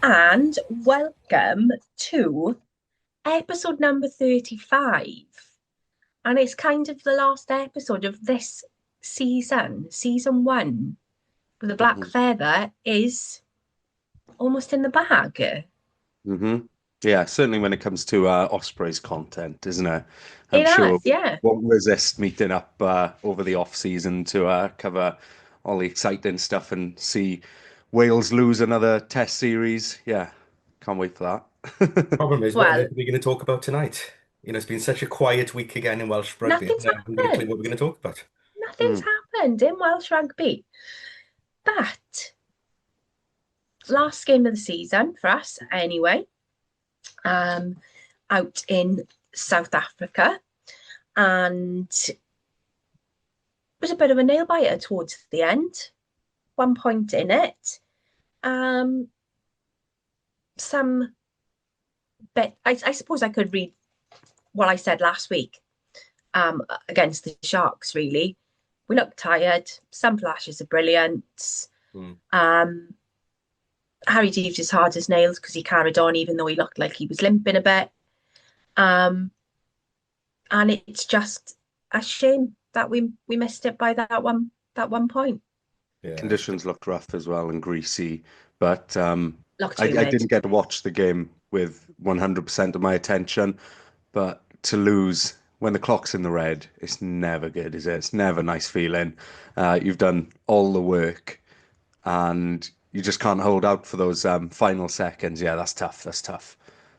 and welcome to episode number 35. And it's kind of the last episode of this season. Season one, the Black hmm Feather is almost in the bag. hmm Yeah, certainly when it comes to Ospreys content, isn't it? I'm It sure has, we yeah. won't resist meeting up over the off season to cover all the exciting stuff and see Wales lose another Test series. Yeah, can't wait for that. Problem is, what on Well, earth are we going to talk about tonight? It's been such a quiet week again in Welsh rugby. nothing's I haven't got a clue happened. what we're going to talk about. Nothing's Mm. happened in Welsh rugby. But last game of the season for us, anyway, um, out in South Africa. And it was a bit of a nail biter towards the end. One point in it. Um, some bit. I suppose I could read what I said last week. Against the Sharks. Really, we looked tired. Some flashes of brilliance. Hmm. Um, Harry Deves is hard as nails because he carried on even though he looked like he was limping a bit. Um, and it's just a shame that we missed it by that one point. Yeah. Conditions looked rough as well and greasy, but Looked I humid. didn't get to watch the game with 100% of my attention. But to lose when the clock's in the red, it's never good, is it? It's never a nice feeling. You've done all the work and you just can't hold out for those final seconds. Yeah, that's tough. That's tough.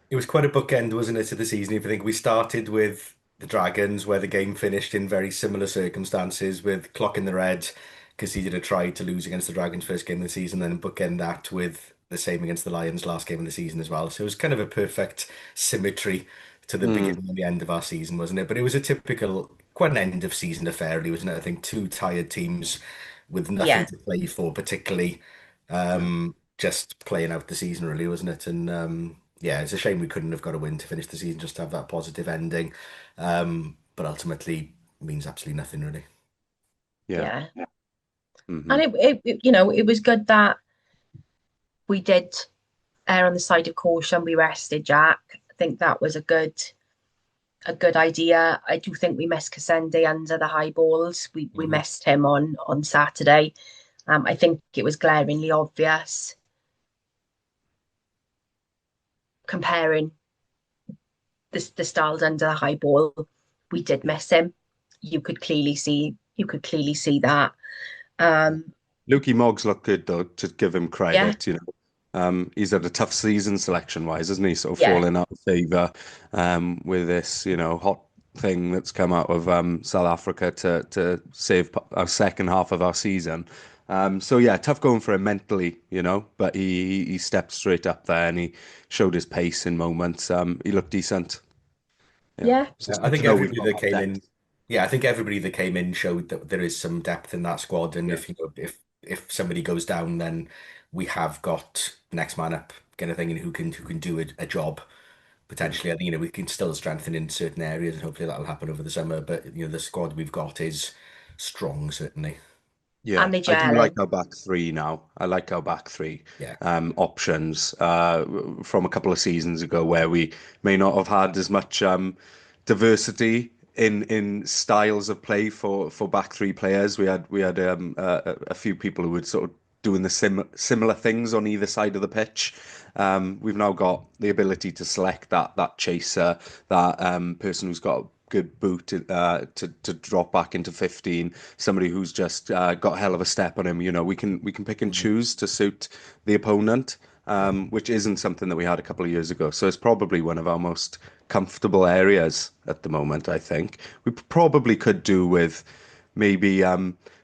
It was quite a bookend, wasn't it, to the season? If you think we started with the Dragons, where the game finished in very similar circumstances with clock in the red, because he did a try to lose against the Dragons first game of the season, then bookend that with the same against the Lions last game of the season as well. So it was kind of a perfect symmetry to the Mm, beginning and the end of our season, wasn't it? But it was a typical, quite an end of season affair, really, wasn't it? I think two tired teams with nothing Yeah, to play for, particularly yeah. just playing out the season, really, wasn't it? And yeah, it's a shame we couldn't have got a win to finish the season, just to have that positive ending. But ultimately, means absolutely nothing, really. Yeah. yeah. And hmm it was good that we did err on the side of caution. We rested Jack. I think that was a good idea. I do think we missed Kasende under the high balls. We Hmm. missed him on Saturday. I think it was glaringly obvious comparing the styles under the high ball. We did Yeah. miss him. You could clearly see that. Um, Lukey Moggs looked good though, to give him yeah, credit, He's had a tough season selection wise, hasn't he? Sort of yeah, falling out of favour with this, hot thing that's come out of South Africa to save our second half of our season. So yeah, tough going for him mentally, but he stepped straight up there and he showed his pace in moments. He looked decent. Yeah. yeah, So it's I good to think know we've everybody got that that came in, depth. yeah, I think everybody that came in showed that there is some depth in that squad, and Yeah. if somebody goes down, then we have got next man up kind of thing, and who can do a job Yeah. potentially. I think we can still strengthen in certain areas, and hopefully that'll happen over the summer. But the squad we've got is strong, certainly. Yeah, and they I do like gelling. our back three now. I like our back three Yeah. options from a couple of seasons ago where we may not have had as much diversity in styles of play for back three players. We had a few people who were sort of doing the similar things on either side of the pitch. We've now got the ability to select that chaser, that person who's got a good boot to drop back into 15, somebody who's just got a hell of a step on him. We can pick and Mhm. choose to suit the opponent, Yeah. which isn't something that we had a couple of years ago. So it's probably one of our most comfortable areas at the moment, I think. We probably could do with maybe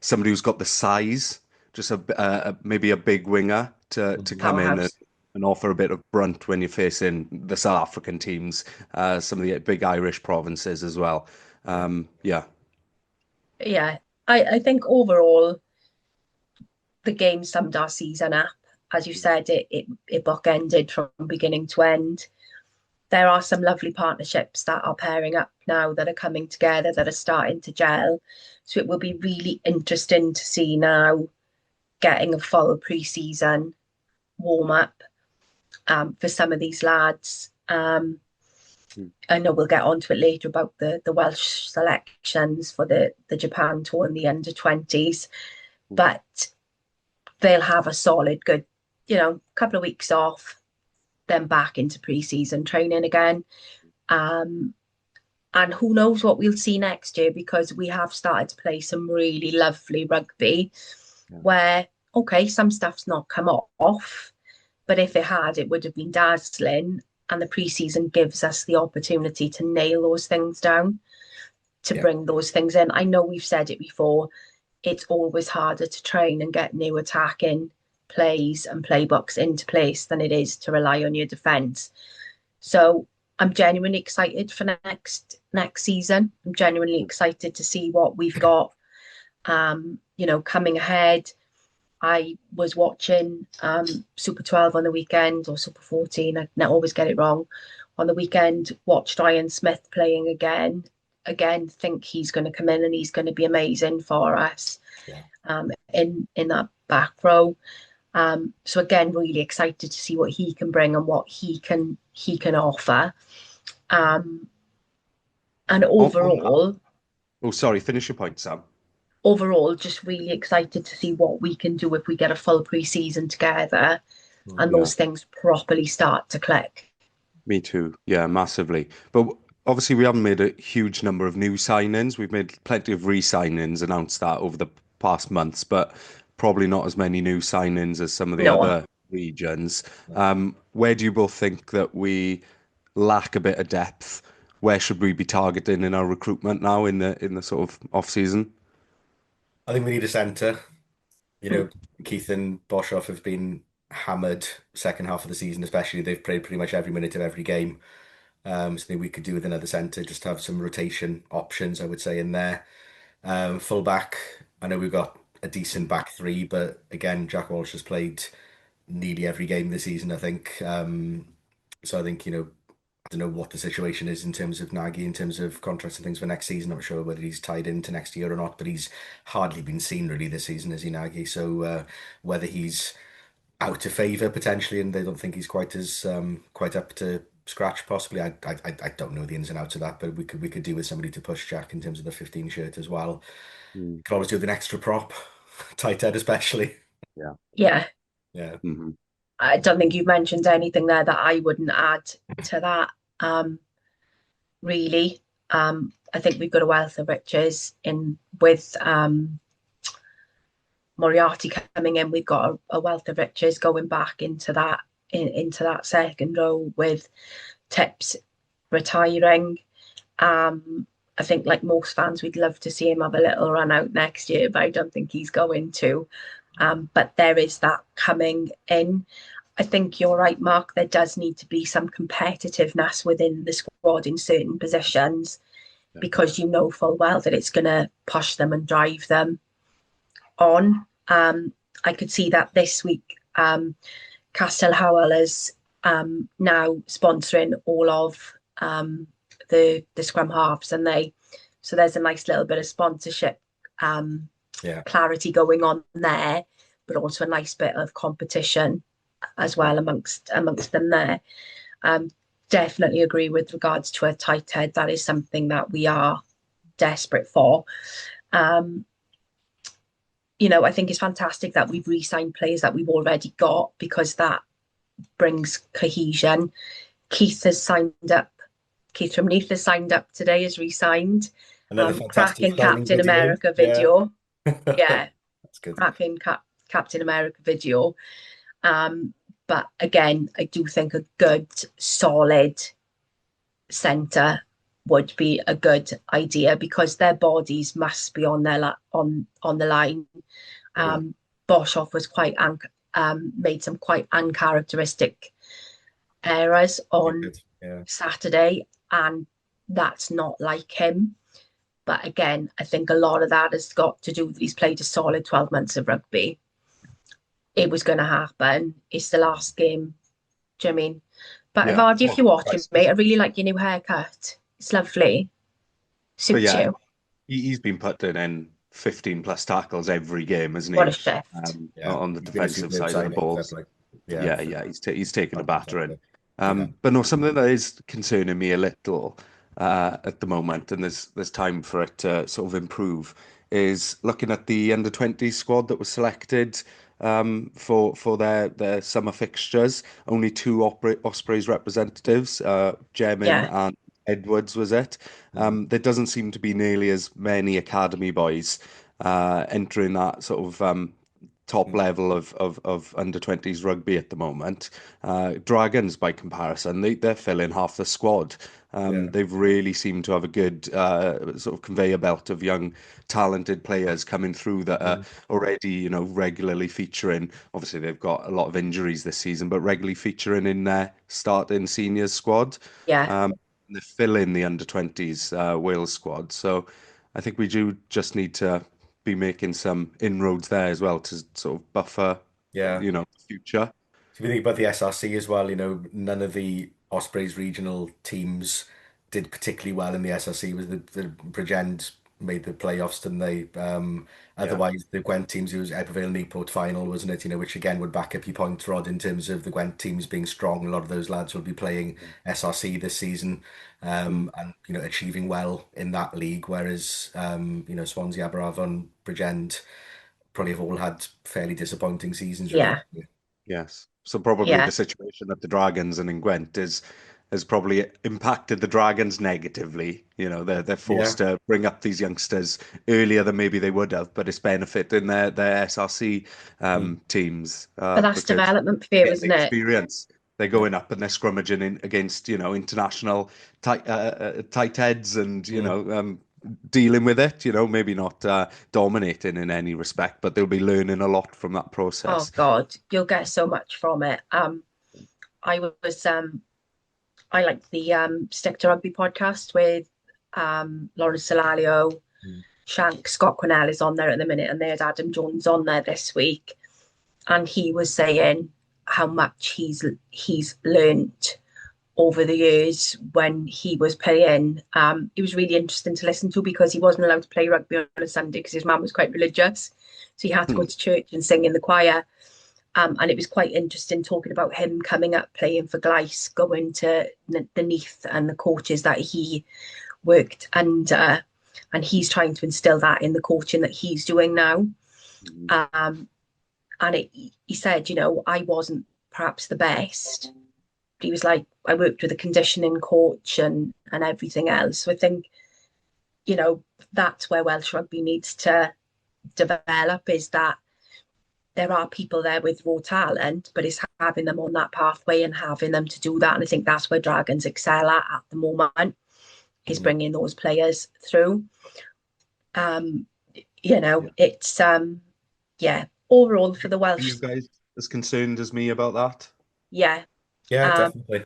somebody who's got the size, just maybe a big winger to Mhm. come in and, Powerhouse. and offer a bit of brunt when you're facing the South African teams, some of the big Irish provinces as well. Yeah. Yeah, Yeah, I think overall the game summed our season up. As you said, it bookended from beginning to end. There are some lovely partnerships that are pairing up now that are coming together that are starting to gel. So it will be really interesting to see now getting a full pre-season warm up for some of these lads. Mm. I know we'll get onto it later about the Welsh selections for the Japan tour in the under-20s, but they'll have a solid, good, couple of weeks off, then back into pre-season training again. And who knows what we'll see next year, because we have started to play some really lovely rugby where, okay, some stuff's not come off, but if it had, it would have been dazzling. And the pre-season gives us the opportunity to nail those things down, to bring those things in. I know we've said it before, it's always harder to train and get new attacking plays and playbooks into place than it is to rely on your defence. So I'm genuinely excited for next season. I'm genuinely excited to see what we've got, coming ahead. I was watching Super 12 on the weekend, or Super 14. I always get it wrong. On the weekend, watched Ryan Smith playing again. Again, think he's going to come in and he's going to be amazing for us in that back row. So again, really excited to see what he can bring and what he can offer. And overall, sorry, finish your point, Sam. Overall, just really excited to see what we can do if we get a full pre-season together and those things properly start to click. Me too. Yeah, massively. But obviously we haven't made a huge number of new signings. We've made plenty of re-signings, announced that over the past months, but probably not as many new signings as some of the other regions. Where do you both think that we lack a bit of depth? Where should we be targeting in our recruitment now in the sort of off season? I think we need a centre. Keith and Boshoff have been hammered second half of the season, especially. They've played pretty much every minute of every game. So I think we could do with another centre, just have some rotation options, I would say, in there. Full back, I know we've got a decent back three, but again, Jack Walsh has played nearly every game this season, I think. So I think, I don't know what the situation is in terms of Nagy, in terms of contracts and things for next season. I'm not sure whether he's tied into next year or not, but he's hardly been seen really this season, is he, Nagy? So whether he's out of favour potentially, and they don't think he's quite up to scratch, possibly. I don't know the ins and outs of that, but we could do with somebody to push Jack in terms of the 15 shirt as well. Could always do with an extra prop, tight head especially. Yeah. Mm-hmm. I don't think you've mentioned anything there that I wouldn't add to that. Really, I think we've got a wealth of riches in with Moriarty coming in. We've got a wealth of riches going back into that second row with Tips retiring. I think, like most fans, we'd love to see him have a little run out next year, but I don't think he's going to. But there is that coming in. I think you're right, Mark. There does need to be some competitiveness within the squad in certain positions, because you know full well that it's going to push them and drive them on. I could see that this week. Castell Howell is now sponsoring all of the scrum halves, and so there's a nice little bit of sponsorship clarity going on there, but also a nice bit of competition as well amongst them there. Definitely agree with regards to a tight head. That is something that we are desperate for. I think it's fantastic that we've re-signed players that we've already got, because that brings cohesion. Keith from Neath has signed up today, has re-signed. Cracking Captain America video. Yeah, that's good. Cracking Captain America video. But again, I do think a good, solid centre would be a good idea, because their bodies must be on their on the line. Boshoff was made some quite uncharacteristic errors on Saturday, and that's not like him. But again, I think a lot of that has got to do with he's played a solid 12 months of rugby. It was going to happen. It's the last game. Do you know what I mean? But Vardy, if you're watching, mate, I really like your new haircut. It's lovely. Suits you. He's been putting in 15 plus tackles every game, hasn't he? What a shift. On the defensive side of the ball. Yeah, Yeah, he's taken a battering. fantastic. Yeah, But no, something that is concerning me a little at the moment, and there's time for it to sort of improve, is looking at the under 20 squad that was selected for their summer fixtures. Only two Ospreys representatives, Jemin Yeah, and Edwards, was it? Mhm. There doesn't seem to be nearly as many academy boys entering that sort of top Mhm. level of under 20s rugby at the moment. Dragons, by comparison, they're filling half the squad. Yeah. They've really seemed to have a good sort of conveyor belt of young, talented players coming through that are Mhm. already, regularly featuring. Obviously, they've got a lot of injuries this season, but regularly featuring in their starting seniors squad. yeah, Um, they fill in the under 20s Wales squad. So I think we do just need to be making some inroads there as well to sort of buffer, Yeah. the future. So if you think about the SRC as well, none of the Ospreys regional teams did particularly well in the SRC. Was the Bridgend made the playoffs, didn't they? Yeah. Otherwise, the Gwent teams, it was Ebervale Newport final, wasn't it? Which again would back up your point, Rod, in terms of the Gwent teams being strong. A lot of those lads will be playing SRC this season, Mm. and achieving well in that league. Whereas, Swansea, Aberafon, Bridgend probably have all had fairly disappointing seasons, really. yeah, Yes. So probably yeah, the situation at the Dragons and in Gwent is has probably impacted the Dragons negatively. They're Yeah. forced to bring up these youngsters earlier than maybe they would have, but it's benefiting their SRC Mm. teams but that's because development for they're you, getting the isn't it? experience. They're Yeah. going up and they're scrummaging against international tight heads and Mm. dealing with it. Maybe not dominating in any respect, but they'll be learning a lot from that Oh process. God, you'll get so much from it. I was I like the Stick to Rugby podcast with Lawrence Solalio, Mm. Shank, Scott Quinnell is on there at the minute, and they had Adam Jones on there this week, and he was saying how much he's learnt over the years when he was playing. It was really interesting to listen to because he wasn't allowed to play rugby on a Sunday because his mum was quite religious, so he had to go to church and sing in the choir. And it was quite interesting talking about him coming up playing for Gleis, going to the Neath and the coaches that he worked under, and he's trying to instill that in the coaching that he's doing now. Mhm. Um, and he said, I wasn't perhaps the best. He was like, I worked with a conditioning coach and everything else. So I think, that's where Welsh rugby needs to develop, is that there are people there with raw talent, but it's having them on that pathway and having them to do that. And I think that's where Dragons excel at the moment, is Mm. bringing those players through. Um, Yeah. it's yeah. Overall for the Are you Welsh, guys as concerned as me about that? yeah. Yeah, Um, definitely.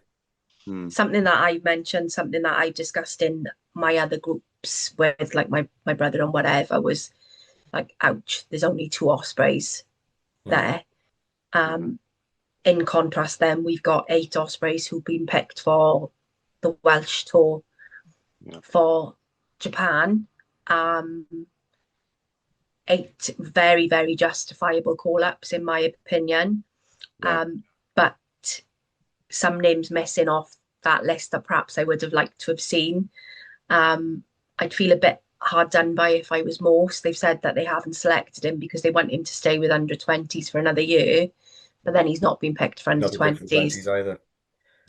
Hmm. something that I mentioned, something that I discussed in my other groups with like my brother and whatever was like, ouch, there's only two Ospreys Mm. there. Yeah. Um, in contrast, then we've got eight Ospreys who've been picked for the Welsh tour Yeah. for Japan. Um, eight very, very justifiable call ups, in my opinion. Yeah. But some names missing off that list that perhaps I would have liked to have seen. I'd feel a bit hard done by if I was Morse. They've said that they haven't selected him because they want him to stay with under 20s for another year, but then he's not been picked for under Not the pick for the 20s 20s. either.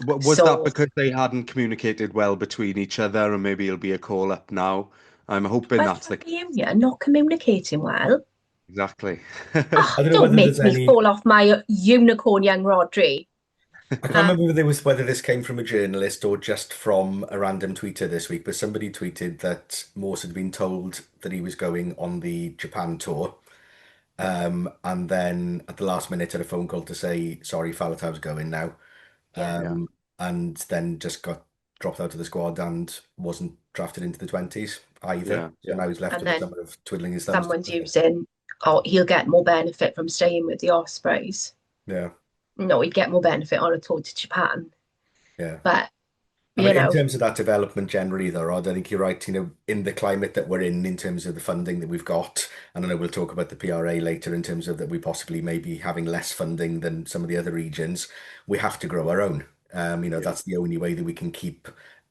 Was that So, because they hadn't communicated well between each other, and maybe it'll be a call up now? I'm hoping Welsh that's the Rugby Union not communicating well. exactly. Oh, I don't know don't whether make there's me any. fall off my unicorn, young Rodri. I can't Um, remember whether this came from a journalist or just from a random tweeter this week, but somebody tweeted that Morse had been told that he was going on the Japan tour, and then at the last minute had a phone call to say, "Sorry, Faletau's going now," yeah, Yeah. and then just got dropped out of the squad and wasn't drafted into the 20s either. Yeah. So now he's left and with the then summer of twiddling his thumbs. someone's using, oh, he'll get more benefit from staying with the Ospreys. Yeah, No, he'd get more benefit on a tour to Japan. yeah. But I you mean, in know. terms of that development generally, though, Rod, I think you're right. In the climate that we're in terms of the funding that we've got, and I know we'll talk about the PRA later in terms of that we possibly may be having less funding than some of the other regions. We have to grow our own. Yeah. That's the only way that we can keep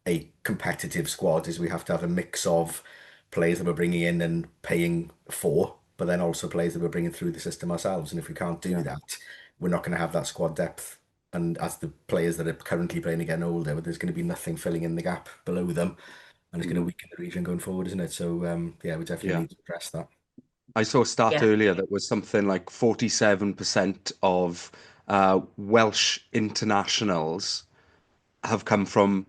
a competitive squad is we have to have a mix of players that we're bringing in and paying for, but then also players that we're bringing through the system ourselves. And if we can't do Yeah. that, we're not going to have that squad depth. And as the players that are currently playing are getting older, there's going to be nothing filling in the gap below them, and it's going to Mm. weaken the region going forward, isn't it? So yeah, we definitely Yeah. need to address that. I saw a stat Yeah. earlier that was something like 47% of Welsh internationals have come from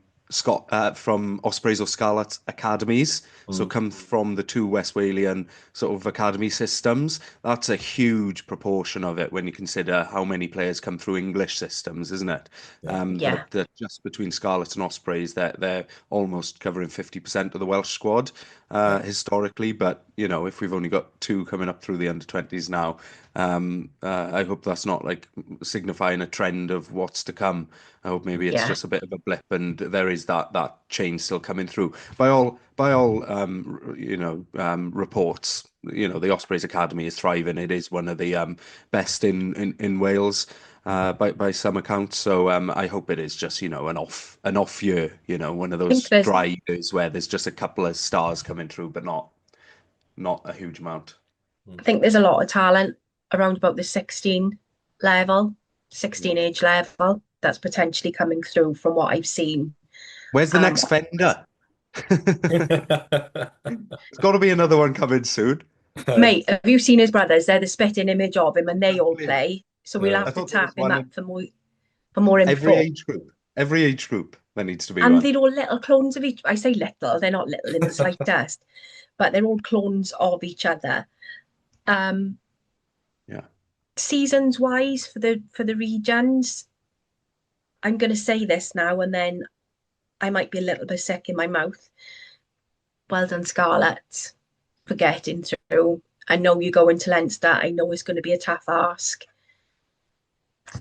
from Ospreys or Scarlet academies, so Mm. come from the two West Walian sort of academy systems. That's a huge proportion of it when you consider how many players come through English systems, isn't it? Yeah. That just between Scarlet and Ospreys, they're almost covering 50% of the Welsh squad Yeah. historically. But you know, if we've only got two coming up through the under 20s now, I hope that's not like signifying a trend of what's to come. I hope maybe it's Yeah. just a bit of a blip, and there is that change still coming through. By all reports, you know, the Ospreys Academy is thriving. It is one of the best in Wales by some accounts. So I hope it is just, you know, an off year, you know, one of I think those there's dry years where there's just a couple of stars coming through, but not a huge amount. I think there's a lot of talent around about the 16 level, Yeah. 16 age level that's potentially coming through from what I've seen. Where's the Um, next Fender? There's got to be another one coming soon. Mate, have you seen his brothers? They're the spitting image of him and they all Exactly. play. So we'll Yeah. I have to thought there was tap him one up in for more every info. age group. Every age group, there needs to be And one. they're all little clones of each. I say little, they're not little in the slightest, but they're all clones of each other. Um, Yeah. Seasons wise for the regions, I'm going to say this now and then I might be a little bit sick in my mouth. Well done, Scarlett, for getting through. I know you're going to Leinster. I know it's going to be a tough ask.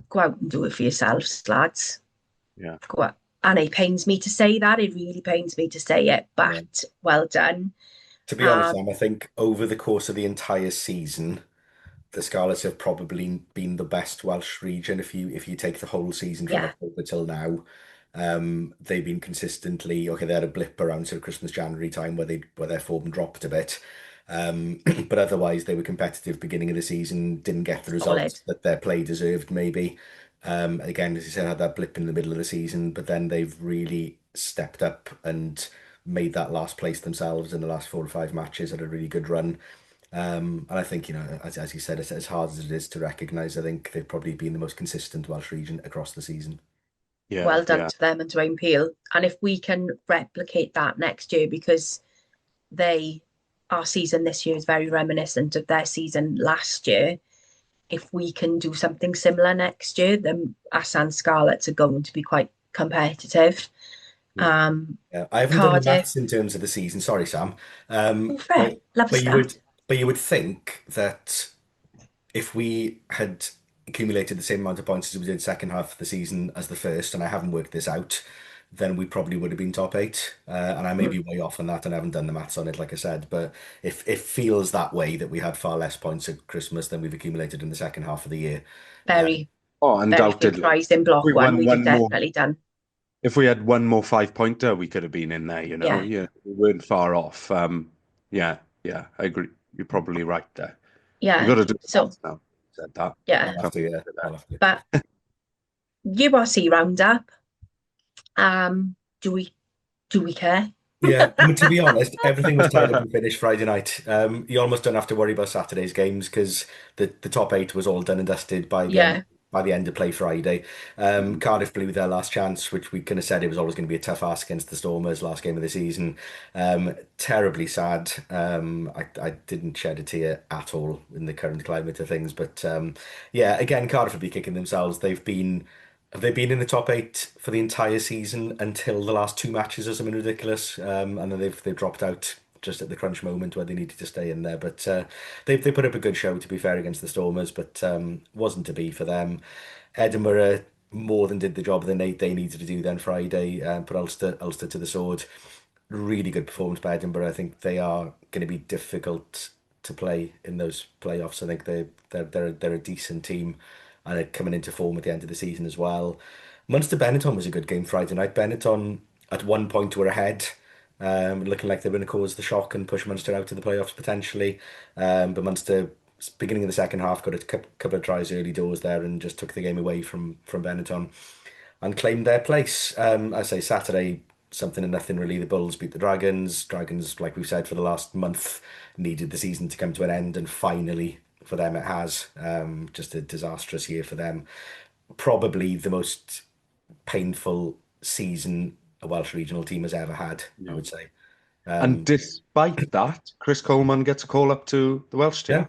Go out and do it for yourselves, lads. Yeah. Go out. And it pains me to say that. It really pains me to say it, Yeah. but well done. To be honest, Um, Sam, I think over the course of the entire season, the Scarlets have probably been the best Welsh region if you take the whole season from yeah, October till now. They've been consistently okay. They had a blip around sort of Christmas, January time where their form dropped a bit. But otherwise they were competitive beginning of the season, didn't get the solid. results that their play deserved maybe. Again, as you said, had that blip in the middle of the season, but then they've really stepped up and made that last place themselves in the last 4 or 5 matches, had a really good run. And I think, as you said, it's as hard as it is to recognise, I think they've probably been the most consistent Welsh region across the season. Yeah. Well done Yeah. to them and Dwayne Peel. And if we can replicate that next year, because they our season this year is very reminiscent of their season last year. If we can do something similar next year, then us and Scarlets are going to be quite competitive. Yeah. Um, Yeah, I haven't done the Cardiff, maths in terms of the season. Sorry, Sam. oh, But fair, love a but you stat. would but you would think that if we had accumulated the same amount of points as we did second half of the season as the first, and I haven't worked this out, then we probably would have been top eight. And I may Mm, be way off on that, and I haven't done the maths on it, like I said. But if it feels that way that we had far less points at Christmas than we've accumulated in the second half of the year. very, Oh, very few undoubtedly. tries in If block we one. won We'd have one more, definitely done. if we had one more 5-pointer, we could have been in there, you know. Yeah, Yeah, we weren't far off. Yeah, yeah, I agree. You're probably right there. We've yeah. got to do So that now. Said that. yeah, I'll have Can't to, yeah, do I'll that. have to. but URC roundup. Do we care? Yeah, I mean, to be honest, everything was tied up and finished Friday night. You almost don't have to worry about Saturday's games because the top eight was all done and dusted Yeah, by the end of play Friday. Mm. Cardiff blew their last chance, which we kind of said it was always going to be a tough ask against the Stormers last game of the season. Terribly sad. I didn't shed a tear at all in the current climate of things, but yeah, again, Cardiff will be kicking themselves. Have they been in the top eight for the entire season until the last 2 matches or something ridiculous? And then they've dropped out just at the crunch moment where they needed to stay in there. But they put up a good show, to be fair, against the Stormers, but wasn't to be for them. Edinburgh more than did the job that they needed to do then Friday, put Ulster to the sword. Really good performance by Edinburgh. I think they are going to be difficult to play in those playoffs. I think they're a decent team, and they're coming into form at the end of the season as well. Munster Benetton was a good game Friday night. Benetton at one point were ahead, looking like they were going to cause the shock and push Munster out to the playoffs potentially. But Munster, beginning of the second half, got a couple of tries early doors there and just took the game away from Benetton and claimed their place. I say Saturday, something and nothing really. The Bulls beat the Dragons. Dragons, like we've said for the last month, needed the season to come to an end, and finally for them it has. Just a disastrous year for them. Probably the most painful season a Welsh regional team has ever had, I would say. And despite that, Chris Coleman gets a call up to the Welsh team, Yeah,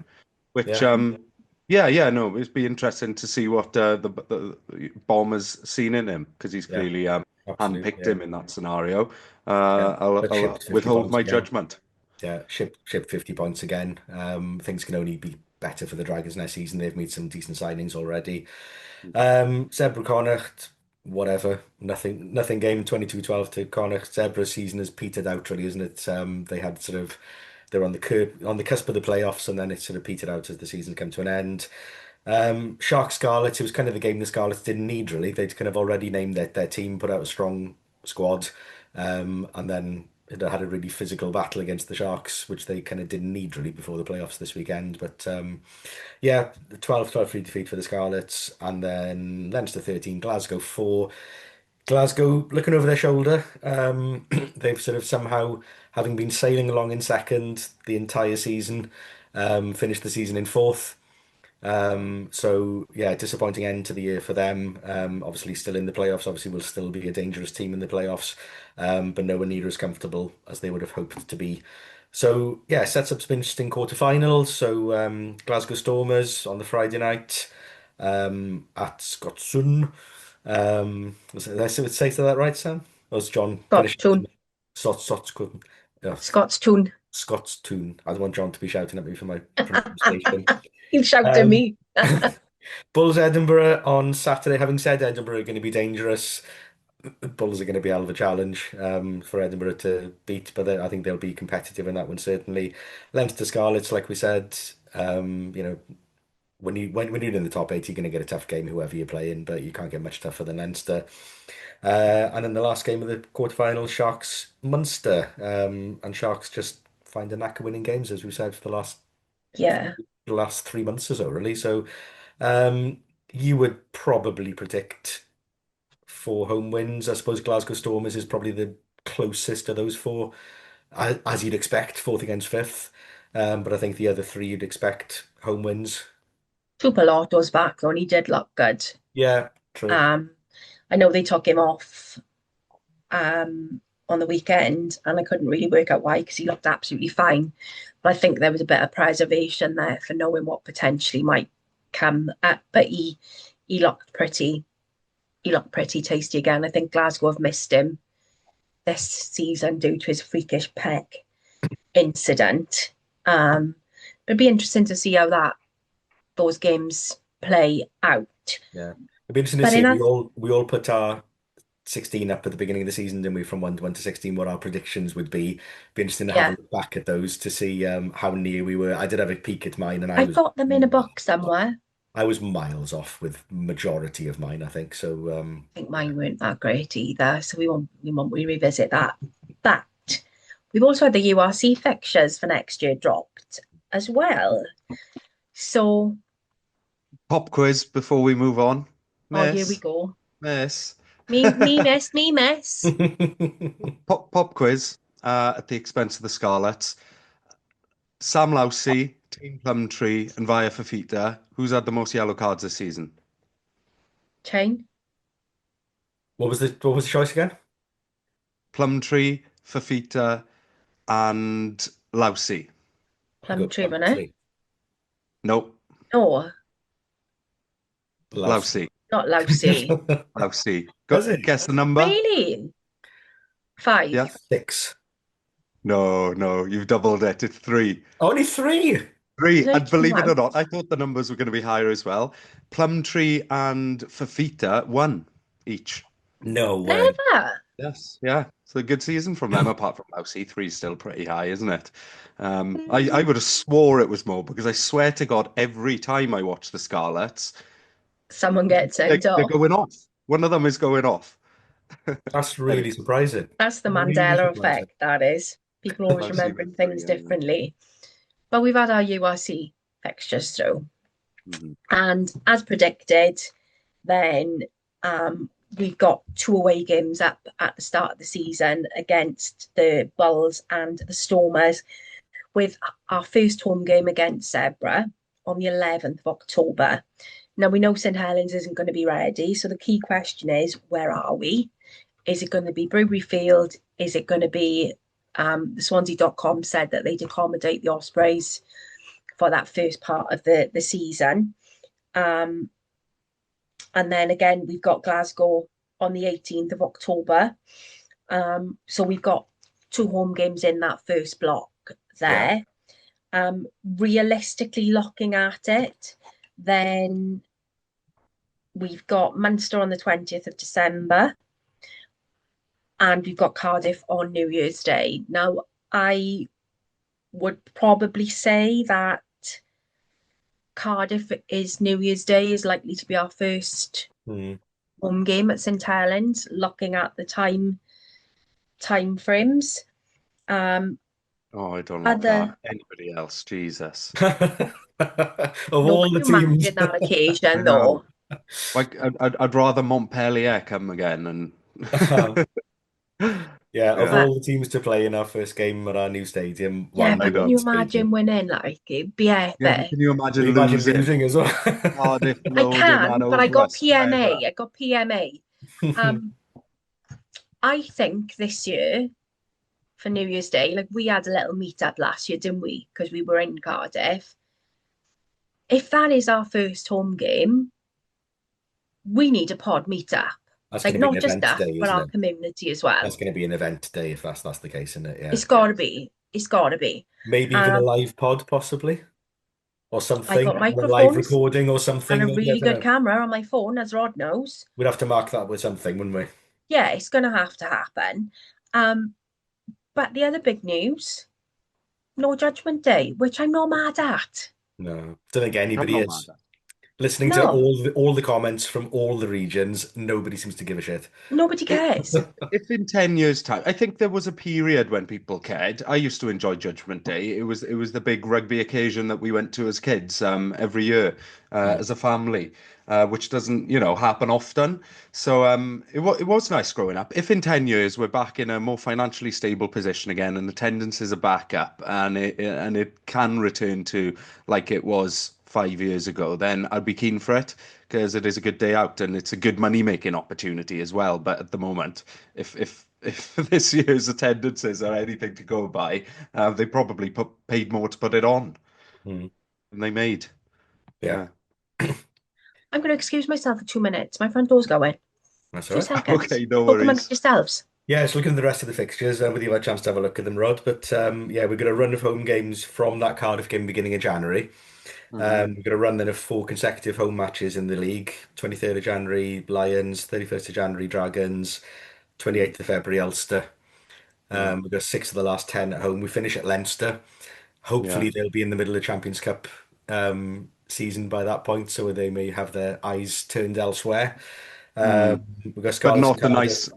which, yeah, no, it'd be interesting to see what the Bombers seen in him, because he's yeah, clearly absolutely. handpicked Yeah, him in that scenario. yeah. But I'll shipped 50 withhold points my again. judgment. Yeah, shipped 50 points again. Things can only be better for the Dragons next season. They've made some decent signings already. Zebra Connacht, whatever. Nothing game 22-12 to Connacht. Zebra's season has petered out really, isn't it? They had sort of they're on the cusp of the playoffs, and then it sort of petered out as the season came to an end. Sharks Scarlets, it was kind of the game the Scarlets didn't need really. They'd kind of already named their team, put out a strong squad, and then it had a really physical battle against the Sharks, which they kind of didn't need really before the playoffs this weekend. But yeah, the 12-3 defeat for the Scarlets, and then Leinster 13, Glasgow 4. Glasgow looking over their shoulder. They've sort of somehow, having been sailing along in second the entire season, finished the season in fourth. So yeah, disappointing end to the year for them. Obviously still in the playoffs, obviously will still be a dangerous team in the playoffs, but nowhere near as comfortable as they would have hoped to be. So yeah, sets up some interesting quarterfinals. So Glasgow Stormers on the Friday night at Scotsун. Did I say that right, Sam? Or was John Scots finishing? tune. Scotsун. Yeah, Scots tune. Scotsун. I don't want John to be shouting at me for my pronunciation. He'll shout at Um, me. Bulls Edinburgh on Saturday. Having said Edinburgh are going to be dangerous, Bulls are going to be a hell of a challenge for Edinburgh to beat, but I think they'll be competitive in that one certainly. Leinster Scarlets, like we said, when you're in the top eight, you're going to get a tough game whoever you're playing, but you can't get much tougher than Leinster. And then the last game of the quarterfinals, Sharks Munster, and Sharks just find a knack of winning games, as we said, for Yeah, the last 3 months or so, really. So um, you would probably predict four home wins. I suppose Glasgow Stormers is probably the closest of those four, as you'd expect, fourth against fifth. But I think the other three you'd expect home wins. Tupeloto's back though, and he did look good. Yeah, true. Um, I know they took him off on the weekend, and I couldn't really work out why because he looked absolutely fine. But I think there was a bit of preservation there for knowing what potentially might come. But he looked pretty tasty again. I think Glasgow have missed him this season due to his freakish peg incident. But it'd be interesting to see how those games play out. Yeah, it'd be interesting to But see. in a We all put our 16 up at the beginning of the season, didn't we? From 1 to 16, what our predictions would be. Be interesting to have a yeah, look back at those to see how near we were. I did have a peek at mine, and I've got them in a book somewhere. I was miles off with majority of mine, I think. So I think mine weren't that great either, so we won't revisit that. But we've also had the URC fixtures for next year dropped as well. So, Pop quiz before we move on. oh, here we Miss, go. miss. Me miss. Pop quiz at the expense of the Scarlets. Sam Lousy, Team Plumtree, and Via Fafita. Who's had the most yellow cards this season? Chain, what was the choice again? Plumtree, Fafita, and Lousy. I'll plum go tree back runner. three. Nope, No, Louse. Lousy. not lousy. Lousy. Does it? Guess the number? Really? 5. Yeah. 6. No, you've doubled it. It's 3. Only 3. Three, They and came believe it or out. not, I thought the numbers were going to be higher as well. Plumtree and Fafita won each. No way. Never. Yes, yeah. So a good season from them, apart from Mousey. Three is still pretty high, isn't it? I Mm, would have swore it was more because I swear to God, every time I watch the Scarlets, someone gets sent they're off. going off. One of them is going off. That's Anyway, really surprising. That's the Really Mandela surprising. effect, that is. People always Mousey with remembering things three anyway. differently. But we've had our URC fixtures through. Mhm. And as predicted, then we've got two away games up at the start of the season against the Bulls and the Stormers, with our first home game against Zebra on the 11th of October. Now, we know St Helens isn't going to be ready, so the key question is, where are we? Is it going to be Brewery Field? Is it going to be the Swansea.com said that they'd accommodate the Ospreys for that first part of the season. Um, and then again, we've got Glasgow on the 18th of October. So we've got two home games in that first block Yeah. there. Realistically looking at it, then we've got Munster on the 20th of December, and we've got Cardiff on New Year's Day. Now, I would probably say that Cardiff is New Year's Day is likely to be our first Mm. home game at St Helens, looking at the time frames. Um, Oh, I don't like that. other Anybody else? Jesus. Of no, all can the you teams. imagine that I occasion know. though? Like, I'd rather Montpellier come again and Yeah, of yeah, But all the teams to play in our first game at our new stadium, yeah, one I but new can know. you old stadium. imagine winning? Like it'd be Yeah, but epic. can you Can you imagine imagine losing? losing as well? Cardiff I loading that can, but I over got us forever. PMA. I got PMA. Um, I think this year for New Year's Day, like we had a little meet up last year, didn't we? Because we were in Cardiff. If that is our first home game, we need a pod meet up. That's going Like to be an not just event us, day, but isn't our it? community as well. That's going to be an event day if that's the case, isn't it? Yeah. It's gotta be. It's gotta be. Maybe even a Um, live pod, possibly, or I something, got a live microphones recording or and something. a Maybe I really don't good know. camera on my phone, as Rod knows. We'd have to mark that with something, wouldn't we? Yeah, it's gonna have to happen. Um, but the other big news, no judgment day, which I'm not mad at. No, don't think I'm anybody not is. mad. Listening to No, all the comments from all the regions, nobody seems to give a shit. nobody cares. If in 10 years' time, I think there was a period when people cared. I used to enjoy Judgment Day. It was the big rugby occasion that we went to as kids, every year, Mm. as a family, which doesn't, happen often. So it was nice growing up. If in 10 years we're back in a more financially stable position again and attendances are back up and it can return to like it was 5 years ago, then I'd be keen for it because it is a good day out and it's a good money making opportunity as well. But at the moment, if this year's attendances are anything to go by, they probably paid more to put it on Mm. than they made. Yeah, Yeah. I'm going to excuse myself for 2 minutes. My front door's going. that's all Two right. seconds. Okay, no Talk amongst worries. yourselves. Yeah, just looking at the rest of the fixtures, whether you've had a chance to have a look at them, Rod. But yeah, we've got a run of home games from that Cardiff game beginning of January. Hmm. We've got a run then of four consecutive home matches in the league. 23rd of January, Lions, 31st of January, Dragons, 28th of February, Ulster. Yeah. We've got six of the last 10 at home. We finish at Leinster. Yeah. Hopefully they'll be in the middle of Champions Cup season by that point, so they may have their eyes turned elsewhere. Mm. We've got But Scarlets and Cardiff.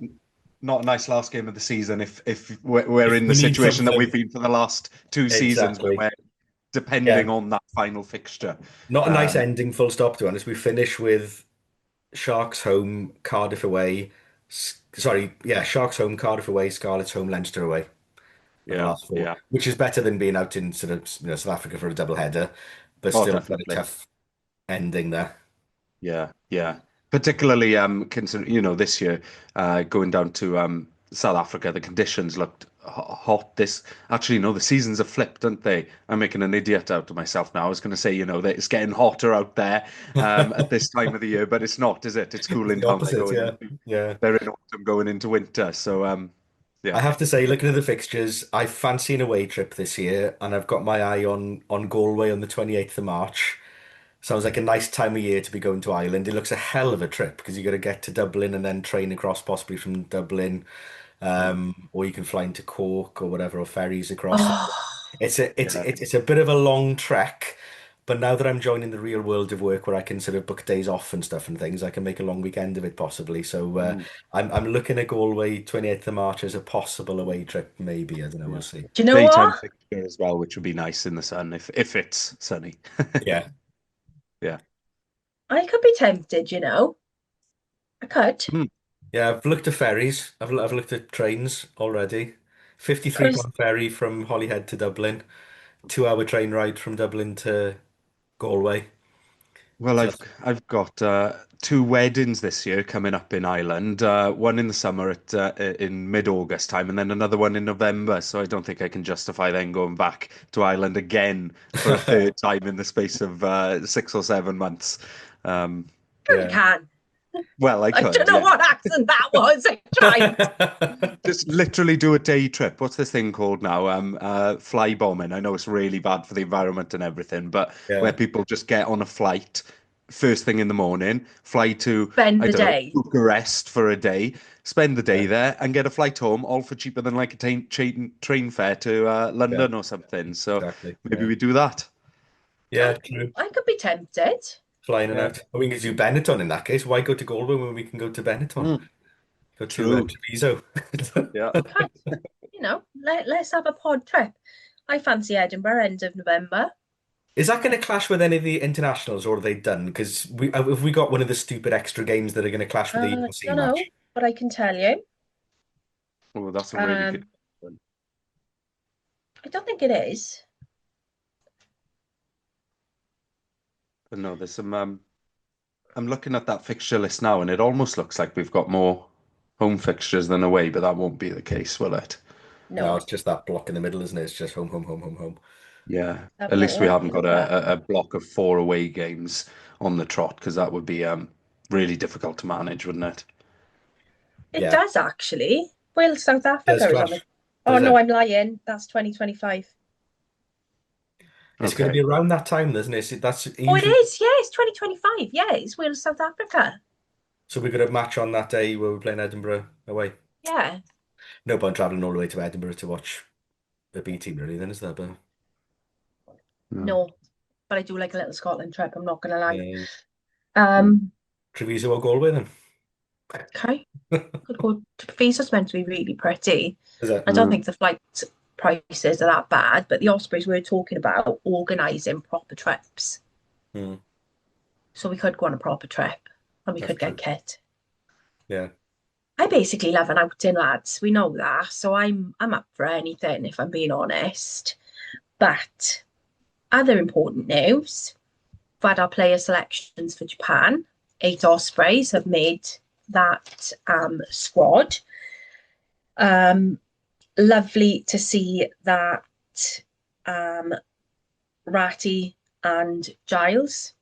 not a nice last game of the season if we're If in the we need situation that we've something, been for the last two seasons where exactly. we're depending Yeah, on that final fixture. not a nice Um, ending, full stop, to be honest. We finish with Sharks home, Cardiff away. Sorry, yeah, Sharks home, Cardiff away, Scarlets home, Leinster away are the yeah, last four, yeah. which is better than being out in sort of South Africa for a double header, but Oh, still quite a definitely. tough ending there. Yeah, yeah. Particularly considering, this year, going down to South Africa, the conditions looked hot. This actually, no, the seasons have flipped, aren't they? I'm making an idiot out of myself now. I was going to say, that it's getting hotter out there at this time of the year, but it's not, is it? It's It's cooling the down. They're opposite, going yeah. into Yeah. they're in autumn, going into winter. So I have to say, looking at the fixtures, I fancy an away trip this year, and I've got my eye on Galway on the 28th of March. Sounds like a nice time of year to be going to Ireland. It looks a hell of a trip because you got to get to Dublin and then train across possibly from Dublin, or you can fly into Cork or whatever, or ferries across. Oh, Yeah. It's a bit of a long trek, but now that I'm joining the real world of work where I can sort of book days off and stuff and things, I can make a long weekend of it possibly. So Mm, I'm looking at Galway 28th of March as a possible away trip, maybe. I don't know, we'll yeah. see. do you know Daytime what? fixture as well, which would be nice in the sun if it's sunny. Yeah. Yeah. I could be tempted, I could. Mm. Yeah, I've looked at ferries. I've looked at trains already. 53 Because pound ferry from Holyhead to Dublin, 2 hour train ride from Dublin to Galway. Well, So I've got two weddings this year coming up in Ireland. One in the summer at in mid-August time, and then another one in November. So I don't think I can justify then going back to Ireland again for a third time in the space of 6 or 7 months. Um, sure you yeah. can. well, I I don't could, know yeah. what accent that was. I tried. Just literally do a day trip. What's this thing called now? Fly bombing. I know it's really bad for the environment and everything, but where Yeah, people just get on a flight first thing in the morning, fly to, Spend I the don't know, day. Bucharest for a day, spend the day yeah, there, and get a flight home, all for cheaper than like a train fare to yeah, London or something. So exactly. maybe Yeah. we do that. Yeah, true. I could be tempted. Flying in and Yeah. out. We can do Benetton in that case. Why go to Galway when we can go to Benetton? Mm, Go to true. Treviso. Yeah. We could, let's have a pod trip. I fancy Edinburgh end of November. Is that going to clash with any of the internationals, or are they done? Because we have we got one of the stupid extra games that are going to clash with the ELC Don't know, match. but I can tell you. Oh, that's a really good Um, one. I don't think it is. But no, there's some. I'm looking at that fixture list now, and it almost looks like we've got more home fixtures than away, but that won't be the case, will it? No, No. it's just that block in the middle, isn't it? It's just home, home, home, home, home. Yeah. Have At a little least we look. haven't got a block of 4 away games on the trot, because that would be really difficult to manage, wouldn't it? It Yeah, does actually. Wales, South it does Africa is on the. clash, Oh does no, it? I'm lying. That's 2025. It's going to be Okay. around that time, isn't it? That's Oh, it usually. is. Yeah, it's 2025. Yeah, it's Wales, South Africa. So we're going to match on that day where we're playing Edinburgh away. Yeah. No point traveling all the way to Edinburgh to watch the B team, really, then, is there? But No. No, but I do like a little Scotland trip. I'm not gonna lie. yeah, Um, Treviso or Galway then? okay. Could go. Visa's meant to be really pretty. Is it? I don't Mm. think the flight prices are that bad, but the Ospreys were talking about organising proper trips. Hmm, So we could go on a proper trip and we that's could get true. kit. Yeah. I basically love an outing, lads. We know that. So I'm up for anything if I'm being honest. But other important news, we've had our player selections for Japan. 8 Ospreys have made that squad. Um, Lovely to see that um, Ratty and Giles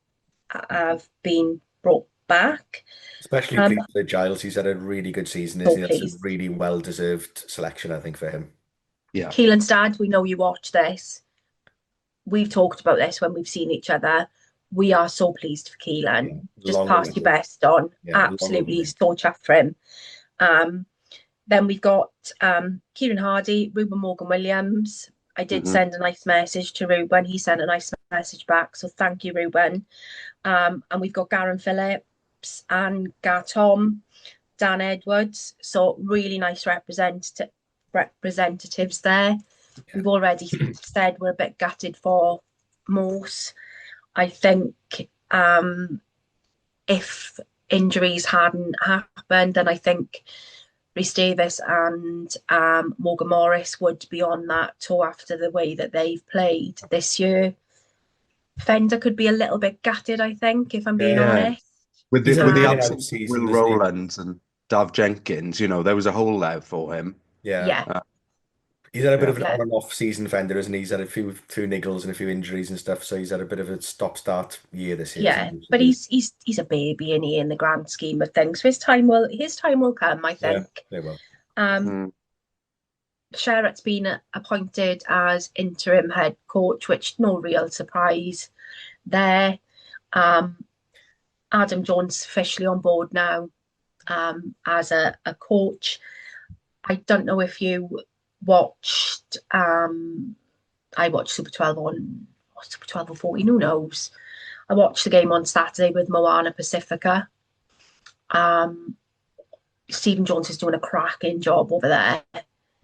have been brought back. Especially Um, pleased for Giles. He's had a really good season, so isn't he? That's a pleased. really well-deserved selection, I think, for him. Yeah. Keelan's dad, we know you watch this. We've talked about this when we've seen each other. We are so pleased for Yeah. Keelan. Just Long pass your overdue. best on. Yeah, long Absolutely overdue. so chuffed for him. Um, Then we've got Kieran Hardy, Ruben Morgan Williams. I did Hmm. send a nice message to Ruben. He sent a nice message back. So thank you, Ruben. And we've got Garen Phillips and Gartom, Dan Edwards. So really nice representatives there. Yeah. We've already said we're a bit gutted for Morse. I think if injuries hadn't happened, then I think Rhys Davis and Morgan Morris would be on that tour after the way that they've played this year. Fender could be a little bit gutted, I think, if I'm being Yeah. Yeah. honest. He's had With an the in Um, and out absence of season, Will doesn't he? Rowlands and Dav Jenkins, there was a hole there for him. Yeah. yeah, Uh, He's had a bit yeah. of an yeah, on and off season, Fender, isn't he? He's had a few niggles and a few injuries and stuff, so he's had a bit of a stop-start year this year, yeah. hasn't he? But he's a baby, and he in the grand scheme of things. So his time will come, I Yeah, think. they will. Um, Mm. Sherratt's been appointed as interim head coach, which no real surprise there. Um, Adam Jones officially on board now as a coach. I don't know if you watched. I watched Super 12 on Super 12 or 14. Who knows? I watched the game on Saturday with Moana Pacifica. Um, Stephen Jones is doing a cracking job over there.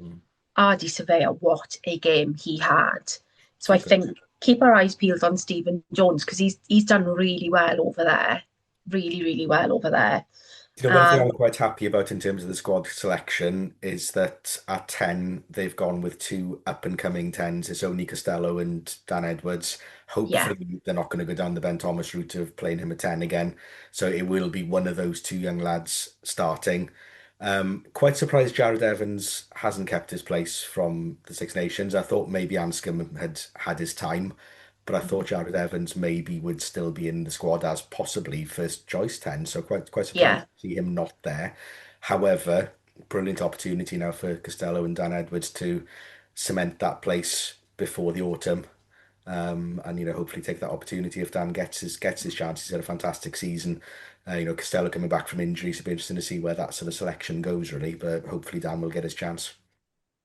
Mm. Ardy Surveyor, what a game he had. So I Super. think keep our eyes peeled on Stephen Jones because he's done really well over there. Really, really well over there. You know, one thing I'm Um, quite happy about in terms of the squad selection is that at 10, they've gone with two up and coming 10s. It's only Costello and Dan Edwards. yeah, Hopefully, they're not going to go down the Ben Thomas route of playing him at 10 again. So it will be one of those two young lads starting. Quite surprised Jared Evans hasn't kept his place from the Six Nations. I thought maybe Anscombe had had his time, but I thought Jared Evans maybe would still be in the squad as possibly first choice 10. So quite surprised yeah, to see him not there. However, brilliant opportunity now for Costello and Dan Edwards to cement that place before the autumn. And hopefully take that opportunity if Dan gets his chance. He's had a fantastic season. Costello coming back from injury, so it'll be interesting to see where that sort of selection goes, really. But hopefully Dan will get his chance.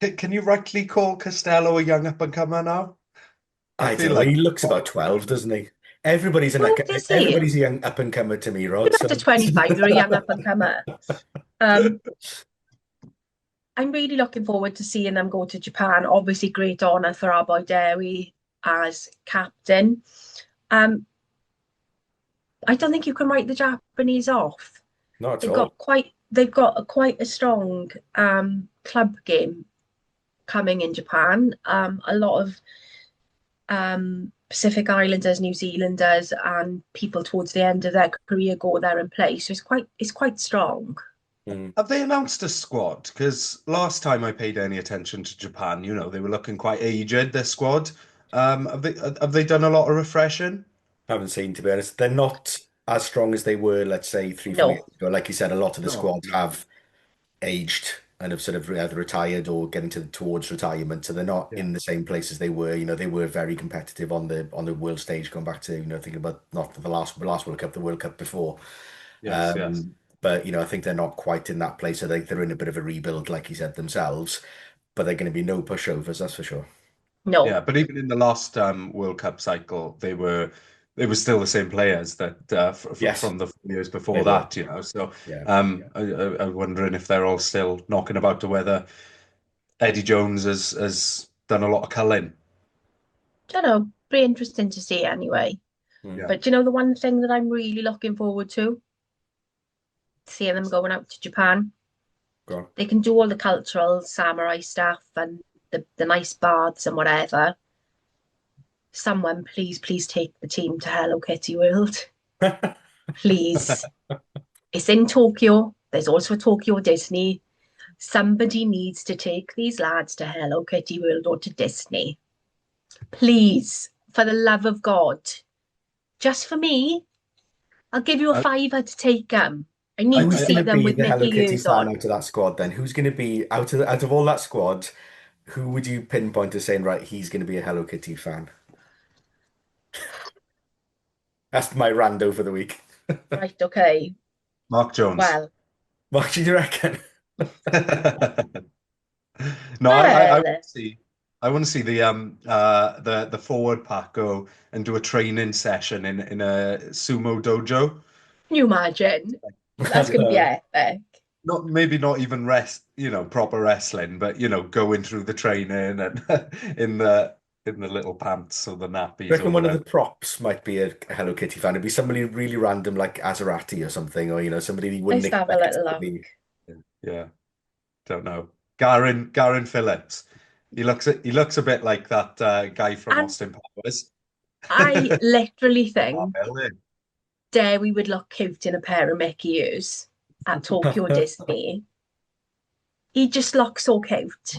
Can you rightly call Costello a young up and comer now? I I don't feel know. like He looks about 12, doesn't he? Everybody's an oh, does he? everybody's a young up and comer to me, Rod. Even So after 25, you're a young up and comer. Um, I'm really looking forward to seeing them go to Japan. Obviously, great honour for our boy Derry as captain. Um, I don't think you can write the Japanese off. not at They've all. got quite a strong club game coming in Japan. A lot of Pacific Islanders, New Zealanders, and people towards the end of their career go there and play. So it's quite strong. Mm. have they announced a squad? Because last time I paid any attention to Japan, they were looking quite aged, their squad. Have they done a lot of refreshing? Haven't seen, to be honest. They're not as strong as they were, let's say, 3, 4 years No, ago. Like you said, a lot of the No. squads have aged and have sort of either retired or getting towards retirement. So they're not Yeah. in the same place as they were. They were very competitive on the world stage, going back to, thinking about not the last World Cup, the World Cup before. Yes, yes. But I think they're not quite in that place. So they're in a bit of a rebuild, like you said themselves. But they're going to be no pushovers, that's for sure. Yeah, no, but even in the last World Cup cycle, they were still the same players that Yes, from the years they before were. that, So Yeah. I'm wondering if they're all still knocking about or whether Eddie Jones has done a lot of culling. don't know. Pretty interesting to see anyway. Mm. Yeah. But the one thing that I'm really looking forward to, seeing them going out to Japan. Go on. They can do all the cultural samurai stuff and the nice baths and whatever. Someone please take the team to Hello Kitty World. Please. It's in Tokyo. There's also a Tokyo Disney. Somebody needs to take these lads to Hello Kitty World or to Disney. Please, for the love of God. Just for me, I'll give you a I, fiver to take them. I I, need to Who's going see to them be with the Hello Mickey Kitty ears fan on. out of that squad then? Who's going to be out of all that squad? Who would you pinpoint as saying, right, he's going to be a Hello Kitty fan? That's my rando for the week. Right, okay. Mark Jones. Well, What do you reckon? No, I want well, to see. I want to see the forward pack go and do a training session in a sumo dojo. can you imagine? That's going to be Uh, epic. Not even proper wrestling, but going through the training and in the little pants or the I nappies or reckon one of the whatever. props might be a Hello Kitty fan. It'd be somebody really random like Azerati or something, or somebody you wouldn't Let's have a expect little to look. be. Yeah, don't know. Garen Phillips. He looks a bit like that guy from And Austin Powers. I literally Oh, think really? we would look cute in a pair of Mickey ears at Tokyo Disney. He just looks so cute.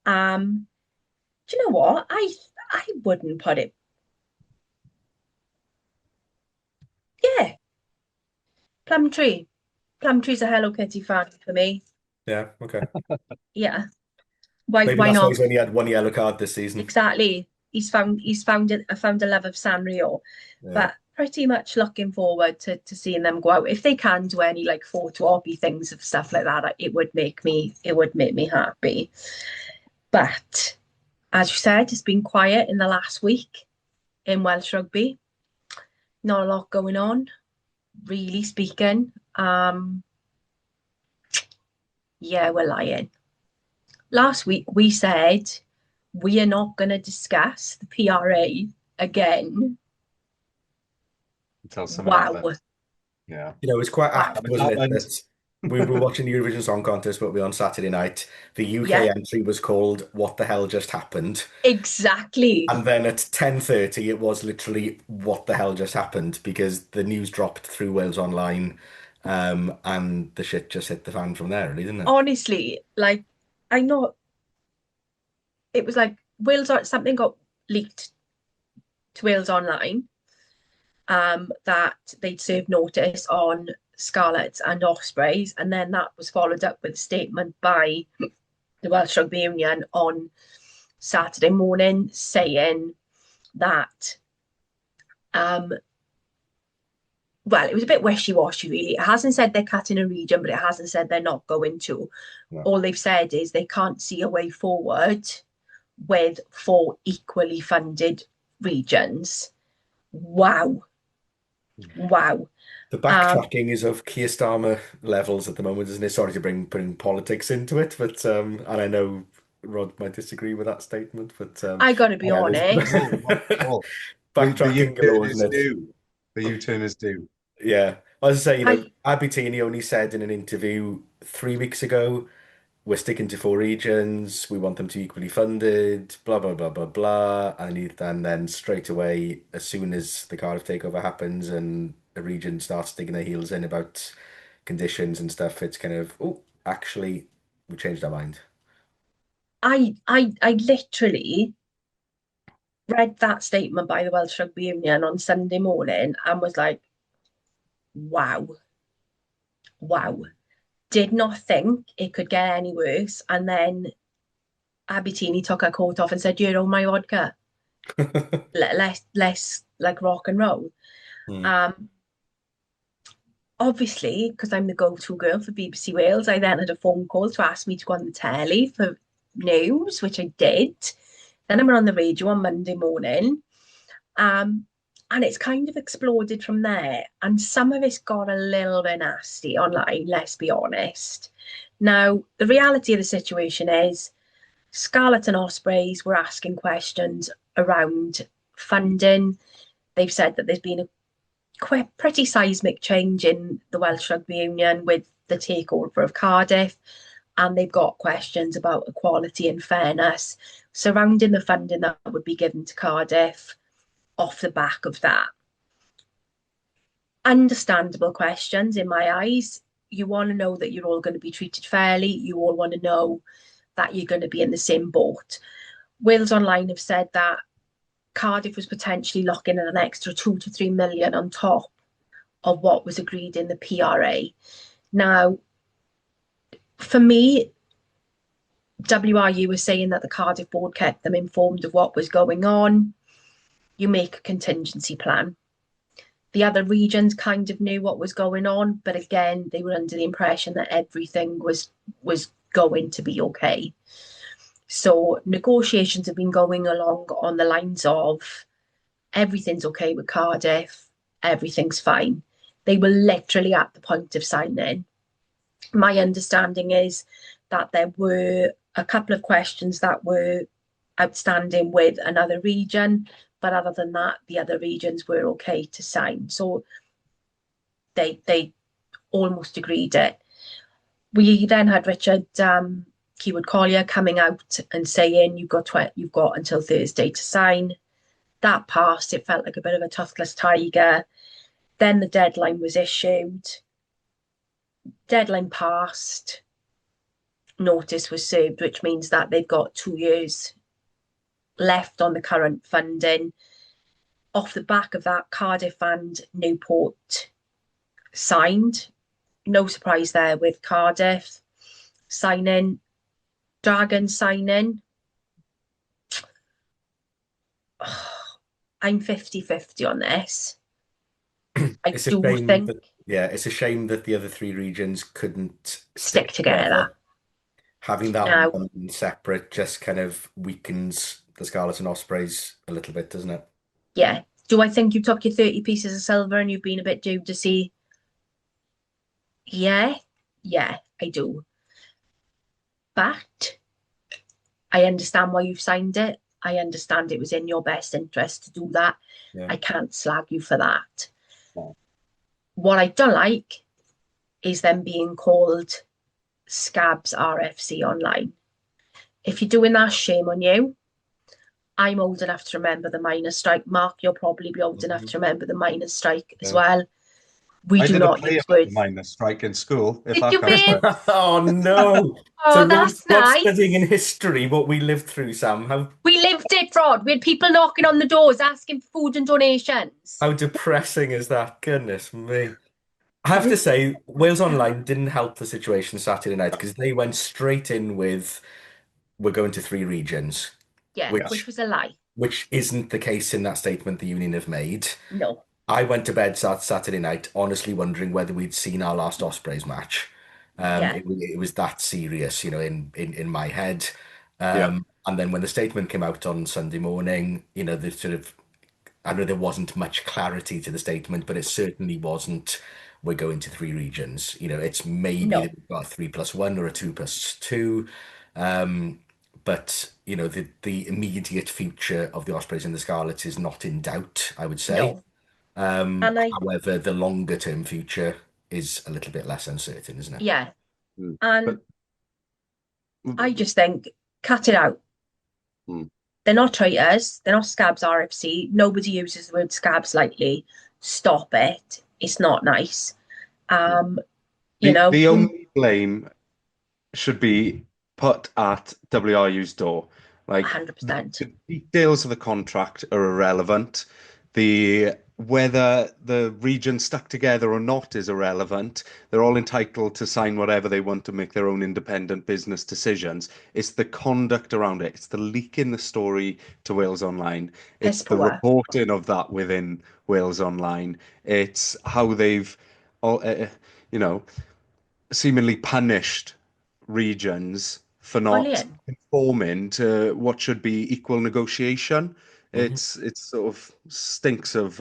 Um, do you know what? I wouldn't put it. Yeah, Plumtree. Plumtree's a Hello Kitty fan for me. Yeah, okay. Yeah. Maybe Why that's why not? he's only had one yellow card this season. Exactly. Found a love of Sanrio, Yeah. but pretty much looking forward to seeing them go out. If they can do any like photo oppy things of stuff like that, it would make me happy. But as you said, it's been quiet in the last week in Welsh rugby. Not a lot going on, really speaking. Yeah, we're lying. Last week we said we are not going to discuss the PRA again. Until something Wow. happens. Yeah. It's quite Wow. apt, wasn't it, that we were watching the Eurovision Song Contest, but we on Saturday night. The UK Yeah, entry was called "What the Hell Just Happened," exactly. and then at 10:30, it was literally "What the hell just happened?" because the news dropped through Wales Online, and the shit just hit the fan from there, really, didn't it? Honestly, like I know it was like something got leaked to Wales Online, that they'd served notice on Scarlets and Ospreys, and then that was followed up with a statement by the Welsh Rugby Union on Saturday morning saying that well, it was a bit wishy-washy, really. It hasn't said they're cutting a region, but it hasn't said they're not going to. No. All they've said is they can't see a way forward with 4 equally funded regions. Wow. Wow. The Um, backtracking is of Keir Starmer levels at the moment, isn't it? Sorry to bring politics into it, but and I know Rod might disagree with that statement, but I gotta be yeah, honest. No, not at all. The backtracking U-turn galore, is isn't it? due. The U-turn is due. Yeah. As I say, I Abby Tini only said in an interview 3 weeks ago, we're sticking to 4 regions, we want them to be equally funded, blah, blah, blah, blah, blah. And then straight away, as soon as the Cardiff takeover happens and a region starts digging their heels in about conditions and stuff, it's kind of, oh, actually, we changed our mind. I literally read that statement by the Welsh Rugby Union on Sunday morning and was like, wow, wow. Did not think it could get any worse. And then Abitini took her coat off and said, "You know my vodka. Let's like rock and roll." Hmm. Um, Obviously, because I'm the go-to girl for BBC Wales, I then had a phone call to ask me to go on the telly for news, which I did. Then I went on the radio on Monday morning. Um, and it's kind of exploded from there. And some of it's got a little bit nasty online, let's be honest. Now, the reality of the situation is Scarlett and Ospreys were asking questions around funding. They've said that there's been a pretty seismic change in the Welsh Rugby Union with the takeover of Cardiff, and they've got questions about equality and fairness surrounding the funding that would be given to Cardiff off the back of that. Understandable questions in my eyes. You want to know that you're all going to be treated fairly. You all want to know that you're going to be in the same boat. Wales Online have said that Cardiff was potentially looking at an extra 2 to 3 million on top of what was agreed in the PRA. Now, for me, WRU was saying that the Cardiff board kept them informed of what was going on. You make a contingency plan. The other regions kind of knew what was going on, but again, they were under the impression that everything was going to be okay. So negotiations have been going along on the lines of everything's okay with Cardiff, everything's fine. They were literally at the point of signing. My understanding is that there were a couple of questions that were outstanding with another region, but other than that, the other regions were okay to sign. So they almost agreed it. We then had Richard Keywood Collier coming out and saying you've got until Thursday to sign. That passed. It felt like a bit of a toothless tiger. Then the deadline was issued. Deadline passed. Notice was served, which means that they've got 2 years left on the current funding. Off the back of that, Cardiff and Newport signed. No surprise there with Cardiff signing. Dragon signing. I'm 50-50 on this. I It's a do shame think that, yeah, it's a shame that the other three regions couldn't stick stick together. together. Having that Now, one separate just kind of weakens the Scarlets and Ospreys a little bit, doesn't it? yeah. Do I think you took your 30 pieces of silver and you've been a bit due to see? Yeah, yeah, I do. But I understand why you've signed it. I understand it was in your best interest to do that. Yeah. I can't slag you for that. No. What I don't like is them being called Scabs RFC online. If you're doing that, shame on you. I'm old enough to remember the miners' strike. Mark, you'll probably be old enough Mhm. to remember the miners' strike as Yeah. well. We I do did a not play use about the words. miners' strike in school, if Did that you, counts. babe? Oh no! Oh, So that's not nice. studying in history what we lived through, Sam. We lived it, Rod. We had people knocking on the doors asking for food and donations. How depressing is that? Goodness me. I have to say, Wales Online didn't help the situation Saturday night because they went straight in with we're going to three regions, Yeah, Yeah. which which was a lie. which isn't the case in that statement the union have made. No. I went to bed Saturday night, honestly wondering whether we'd seen our last Ospreys match. Yeah. It was that serious, in my head. Yeah. And then when the statement came out on Sunday morning, the sort of I know there wasn't much clarity to the statement, but it certainly wasn't. We're going to three regions. It's maybe that No. we've got a 3+1 or a 2+2. Um, but the immediate future of the Ospreys and the Scarlets is not in doubt, I would say. No. And I, However, the longer term future is a little bit less uncertain, isn't it? yeah. Mm. And But I just think, cut it out. mm. They're not traitors. They're not Scabs RFC. Nobody uses the word Scabs lightly. Stop it. It's not nice. Um, you the know, the only blame should be put at WRU's door. Like the, 100%. the details of the contract are irrelevant. The whether the region stuck together or not is irrelevant. They're all entitled to sign whatever they want to make their own independent business decisions. It's the conduct around it. It's the leak in the story to Wales Online. Piss It's the poor. reporting of that within Wales Online. It's how they've all, you know, seemingly punished regions for not Bullying. conforming to what should be equal negotiation. Hmm. It's sort of stinks of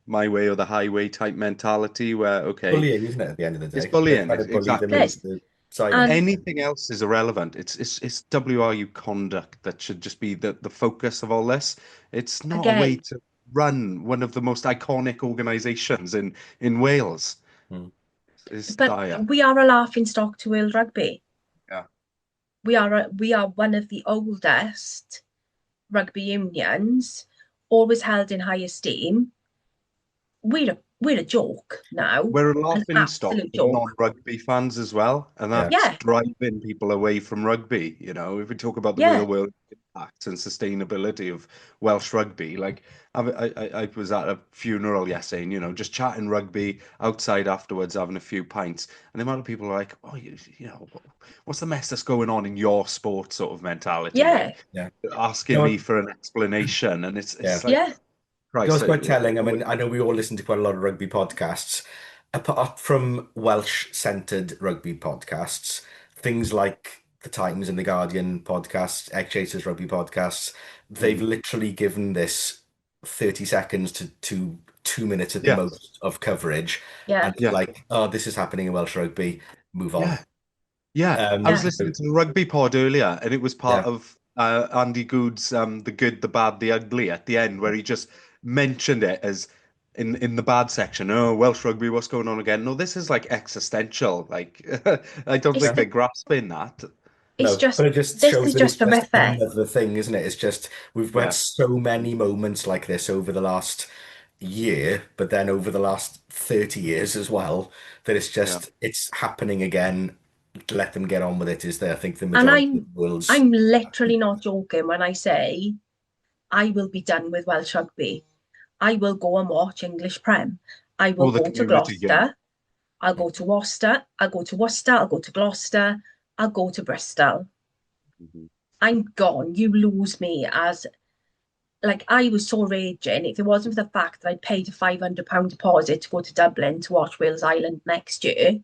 my way or the highway type mentality where okay, Bullying, isn't it, at the end of the it's day? They're bullying, trying to bully them exactly. Yes. into signing. And Anything else is irrelevant. It's WRU conduct that should just be the focus of all this. It's not a way again, to run one of the most iconic organizations in Wales. Mm. It's but dire. we are a laughing stock to world rugby. Yeah. We are one of the oldest rugby unions, always held in high esteem. We're a joke now, We're a an laughing stock absolute for joke. non-rugby fans as well, and Yeah. that's Yeah, driving people away from rugby. If we talk about the real yeah, world impact and sustainability of Welsh rugby, like I was at a funeral yesterday, and just chatting rugby outside afterwards, having a few pints, and the amount of people are like, "Oh, what's the mess that's going on in your sport?" Sort of mentality, yeah, like Yeah. asking me No, for an explanation, and it's yeah. it's like, yeah, It's Christ, quite telling. I mean, I know we all listen to quite a lot of rugby podcasts. Apart from Welsh-centered rugby podcasts, things like the Times and the Guardian podcasts, Egg Chasers rugby podcasts, they've mm, literally given this 30 seconds to 2 minutes at the yeah, most of coverage. yeah, And it's yeah, like, oh, this is happening in Welsh rugby. Move on. yeah. Yeah, I was yeah, listening to the rugby pod earlier, and it was Yeah. part of Andy Good's "The Good, the Bad, the Ugly" at the end, where he just mentioned it as in the bad section. Oh, Welsh rugby, what's going on again? No, this is like existential. Like, I don't it's think Yeah. they're grasping that. it's No, just but it just this shows is that it's just just horrific. another thing, isn't it? It's just we've had Yeah, so many moments like this over the last year, but then over the last 30 years as well, that yeah. it's happening again. Let them get on with it, is there? I think the And majority of I'm the world's I'm literally not joking when I say I will be done with Welsh rugby. I will go and watch English Prem. I will Or the go to community game. Gloucester. I'll go to Worcester. I'll go to Worcester. I'll go to Gloucester. I'll go to Bristol. Mhm. I'm gone. You lose me as like I was so raging. If it wasn't for the fact that I'd paid a £500 deposit to go to Dublin to watch Wales Island next year,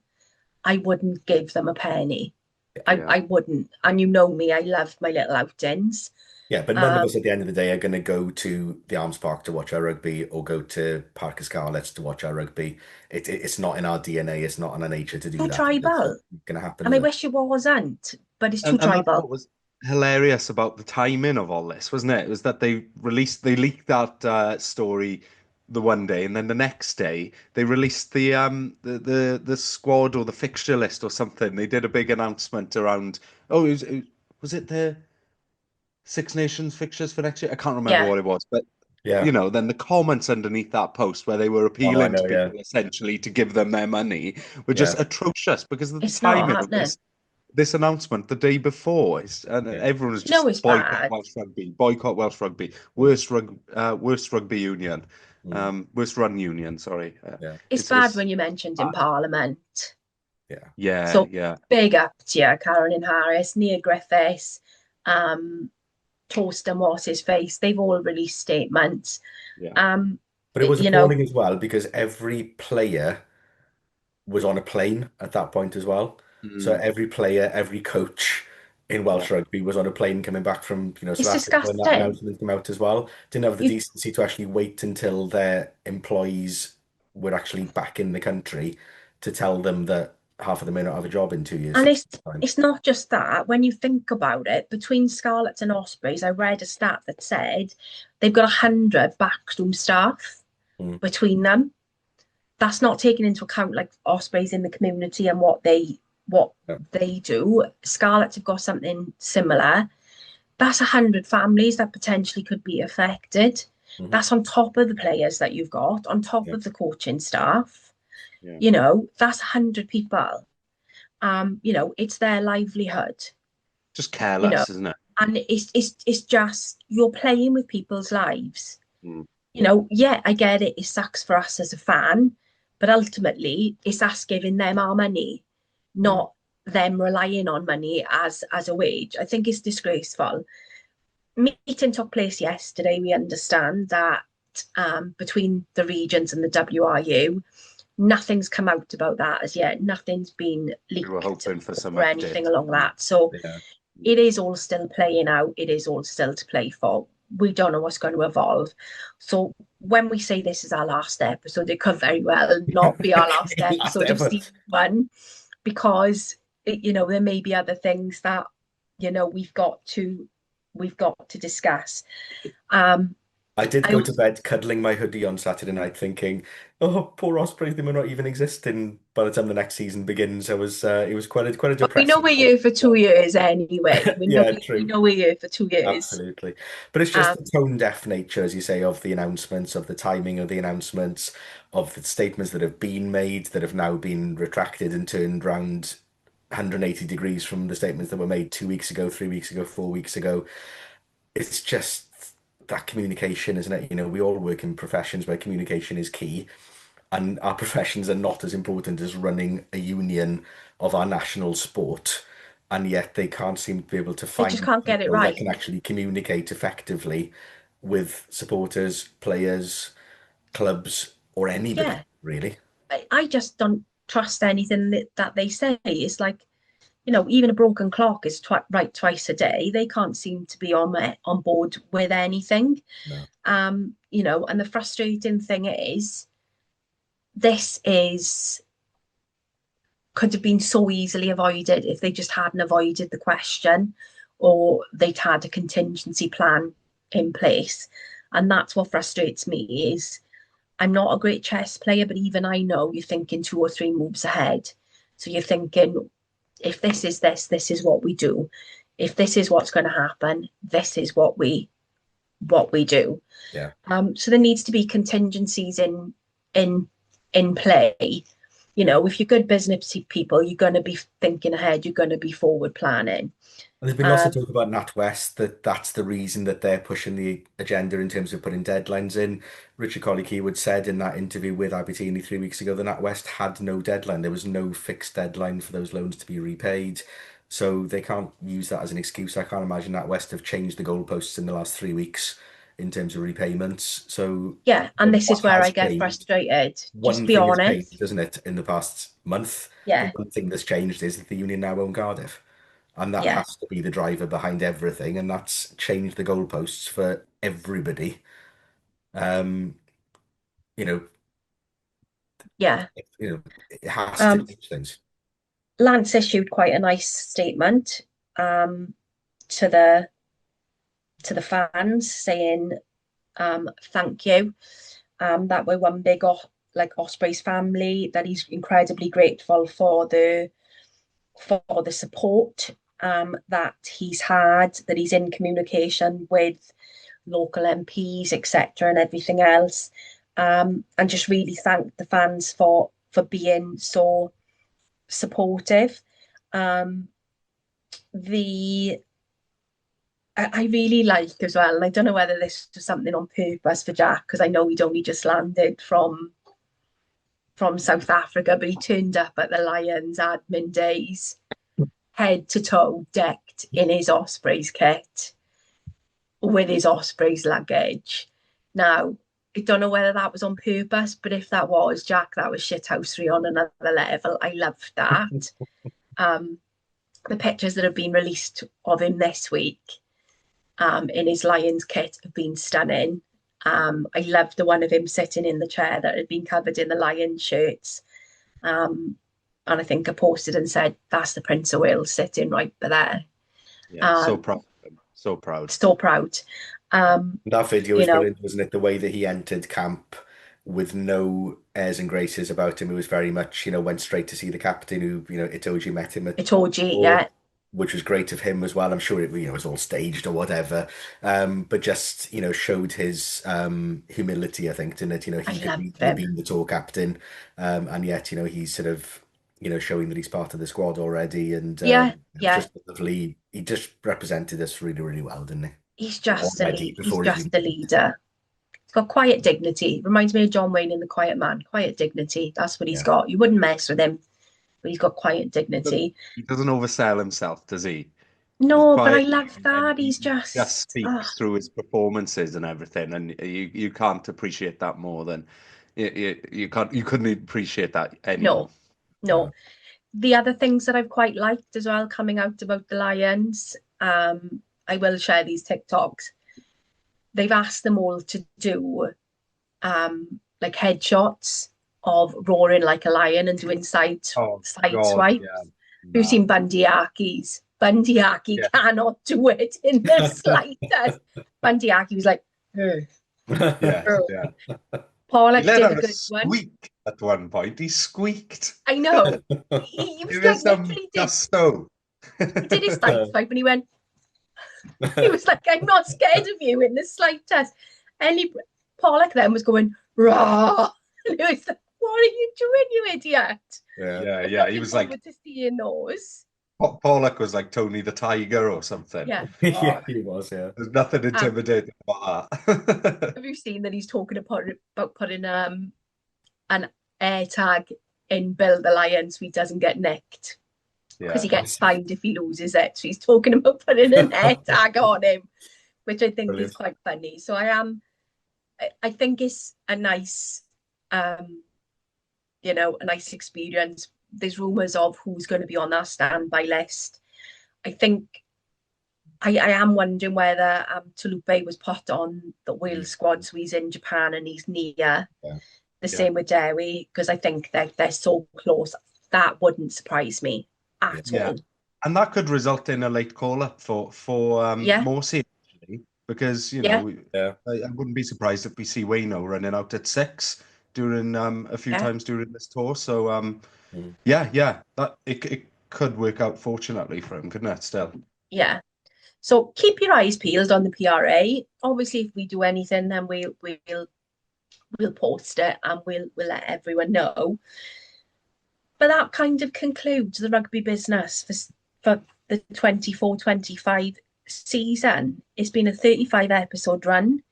I wouldn't give them a penny. Yeah. I wouldn't. And you know me, I love my little outings. Yeah, but none of Um, us at the end of the day are going to go to the Arms Park to watch our rugby or go to Parc y Scarlets to watch our rugby. It's not in our DNA. It's not in our nature to do too that. It's not tribal. going to happen And I with us. wish it wasn't, but it's too And that's tribal. what was hilarious about the timing of all this, wasn't it? It was that they leaked that story the one day, and then the next day they released the squad or the fixture list or something. They did a big announcement around. Oh, was it the Six Nations fixtures for next year? I can't remember Yeah. what it was, but Yeah. then the comments underneath that post where they were Oh no, I appealing to know. Yeah. people essentially to give them their money were Yeah. just atrocious because of the It's not timing of happening. this announcement the day before. And Yeah. everyone was You know just it's bad. boycott Welsh rugby, Mm. worst rugby union, Mm. worst run union. Sorry, Yeah. It's bad it's when you're mentioned in bad. Parliament. Yeah. Yeah, So yeah, big up to you, Carolyn Harris, Neil Griffiths, um, Toaston, what's his face. They've all released statements. yeah. Um, But it was you know, appalling as well because every player was on a plane at that point as well. So Mm, every player, every coach in yeah. Welsh rugby was on a plane coming back from, it's South Africa when that disgusting. announcement came out as well. Didn't have the You decency to actually wait until their employees were actually back in the country to tell them that half of them may not have a job in 2 years, and 6 years time. it's not just that. When you think about it, between Scarlets and Ospreys, I read a stat that said they've got 100 backroom staff Mm. between them. That's not taking into account like Ospreys in the community and what Yeah. they do. Scarlets have got something similar. That's 100 families that potentially could be affected. Mhm. That's on top of the players that you've got, on top Yeah. of the coaching staff. Yeah. That's 100 people. It's their livelihood. Just You know, careless, isn't it? and it's just you're playing with people's lives. Mm, Yeah, I get it. It sucks for us as a fan, but ultimately, it's us giving them our money, Mm. not them relying on money as a wage. I think it's disgraceful. Meeting took place yesterday. We understand that between the regions and the WRU, nothing's come out about that as yet. Nothing's been we were leaked hoping for some or anything update. along Mm, that. So Yeah. it is all still playing out. It is all still to play for. We don't know what's going to evolve. So when we say this is our last episode, it could very well not be our last Okay, last episode of ever. season 1 because there may be other things that we've got to discuss. Um, I did I go to also, bed cuddling my hoodie on Saturday night thinking, oh, poor Ospreys, they may not even exist in by the time the next season begins. It was quite a but we know depressing we're thought. here for 2 years anyway. We know Yeah, we true. know we're here for 2 years. Absolutely. But it's just Um, the tone deaf nature, as you say, of the announcements, of the timing of the announcements, of the statements that have been made that have now been retracted and turned round 180 degrees from the statements that were made 2 weeks ago, 3 weeks ago, 4 weeks ago. It's just that communication, isn't it? We all work in professions where communication is key, and our professions are not as important as running a union of our national sport. And yet they can't seem to be able to they just find can't get it people that right. can actually communicate effectively with supporters, players, clubs, or anybody, Yeah, really. I just don't trust anything that they say. It's like, even a broken clock is right twice a day. They can't seem to be on board with anything. No. And the frustrating thing is, this is could have been so easily avoided if they just hadn't avoided the question or they'd had a contingency plan in place. And that's what frustrates me is I'm not a great chess player, but even I know you're thinking 2 or 3 moves ahead. So you're thinking, if this is what we do. If this is what's going to happen, this is what we do. Yeah. So there needs to be contingencies in in play. Yeah. If you're good business people, you're going to be thinking ahead. You're going to be forward planning. And there's been lots of Um, talk about NatWest that's the reason that they're pushing the agenda in terms of putting deadlines in. Richard Colley-Keywood said in that interview with Aberdeen 3 weeks ago that NatWest had no deadline. There was no fixed deadline for those loans to be repaid. So they can't use that as an excuse. I can't imagine that West have changed the goalposts in the last 3 weeks in terms of repayments. So Yeah, and this what is where I has get changed? frustrated. Just One be thing has changed, honest. doesn't it, in the past month? The Yeah, one thing that's changed is that the Union now own Cardiff. And that yeah, has to be the driver behind everything. And that's changed the goalposts for everybody. Um, you know, yeah. it has to Um, change things. Lance issued quite a nice statement to the fans saying thank you. That we're one big Ospreys family, that he's incredibly grateful for the support that he's had, that he's in communication with local MPs, etc., and everything else. And just really thank the fans for being so supportive. Um, the I really like as well, and I don't know whether this was something on purpose for Jack, because I know he'd only just landed from South Africa, but he turned up at the Lions admin days, head to toe decked in his Ospreys kit with his Ospreys luggage. Now, I don't know whether that was on purpose, but if that was, Jack, that was shithousery on another level. I loved that. Um, the pictures that have been released of him this week in his Lions kit have been stunning. I loved the one of him sitting in the chair that had been covered in the Lions shirts. And I think I posted and said, that's the Prince of Wales sitting right there. Yeah, so Um, proud of him. So proud. so proud. That video You was know, brilliant, wasn't it? The way that he entered camp with no airs and graces about him. It was very much, went straight to see the captain who, Itoji met him I at told you, door, yeah, which was great of him as well. I'm sure it was all staged or whatever. But just, showed his humility, I think, didn't it? I He could love easily him. been the tour captain. And yet, he's sort of, showing that he's part of the squad already. And Yeah, it was yeah. just lovely. He just represented us really, really well, didn't he? He's just a Already, lead. He's before just even. a leader. He's got quiet dignity. Reminds me of John Wayne in The Quiet Man. Quiet dignity. That's what he's Yeah. got. You wouldn't mess with him, but he's got quiet dignity. He doesn't oversell himself, does he? He's No, but I quiet love and that. He's he just just, speaks through his performances and everything, and you can't appreciate that more than you couldn't appreciate that anymore. no, no. The other things that I've quite liked as well coming out about the Lions, I will share these TikToks. They've asked them all to do like headshots of roaring like a lion and doing Oh side God, swipes. yeah. Who've Nah. seen Bundy Aki's? Bundy Aki Yeah. cannot do it in the slightest. Bundy Aki was like, Yes, yeah. He Pollock let did a out a good one. squeak at one point. He squeaked. I know. He was Give like us some literally gusto. he did his side swipe and he went, he was like, I'm not scared of you in the slightest. And Pollock then was going, rah. And he was like, what are you doing, you idiot? Yeah. Yeah, I'm yeah. He looking was forward like to seeing those. Pollock was like Tony the Tiger or something. Yeah. Yeah, he was, yeah. There's nothing Um, intimidating about that. have you seen that he's talking about putting an air tag in Bill the Lion so he doesn't get nicked? Because Yeah. he gets fined if he loses it. So he's talking about putting an air tag on him, which I think is Brilliant. quite funny. So I think it's a nice, um, a nice experience. There's rumours of who's going to be on that standby list. I think I am wondering whether Talupe was put on the Wales squad, so he's in Japan and he's near. Yeah. The Yeah. same with Derry, because I think they're so close. That wouldn't surprise me at Yeah. all. And that could result in a late call up for Yeah, Morsey, actually, because yeah, Yeah. I wouldn't be surprised if we see Wayno running out at 6 during a few yeah, times during this tour. So Mm. yeah, that it could work out fortunately for him, couldn't it? Still. yeah. So keep your eyes peeled on the PRA. Obviously, if we do anything, then we'll post it and we'll let everyone know. But that kind of concludes the rugby business for the 24-25 season. It's been a 35 episode run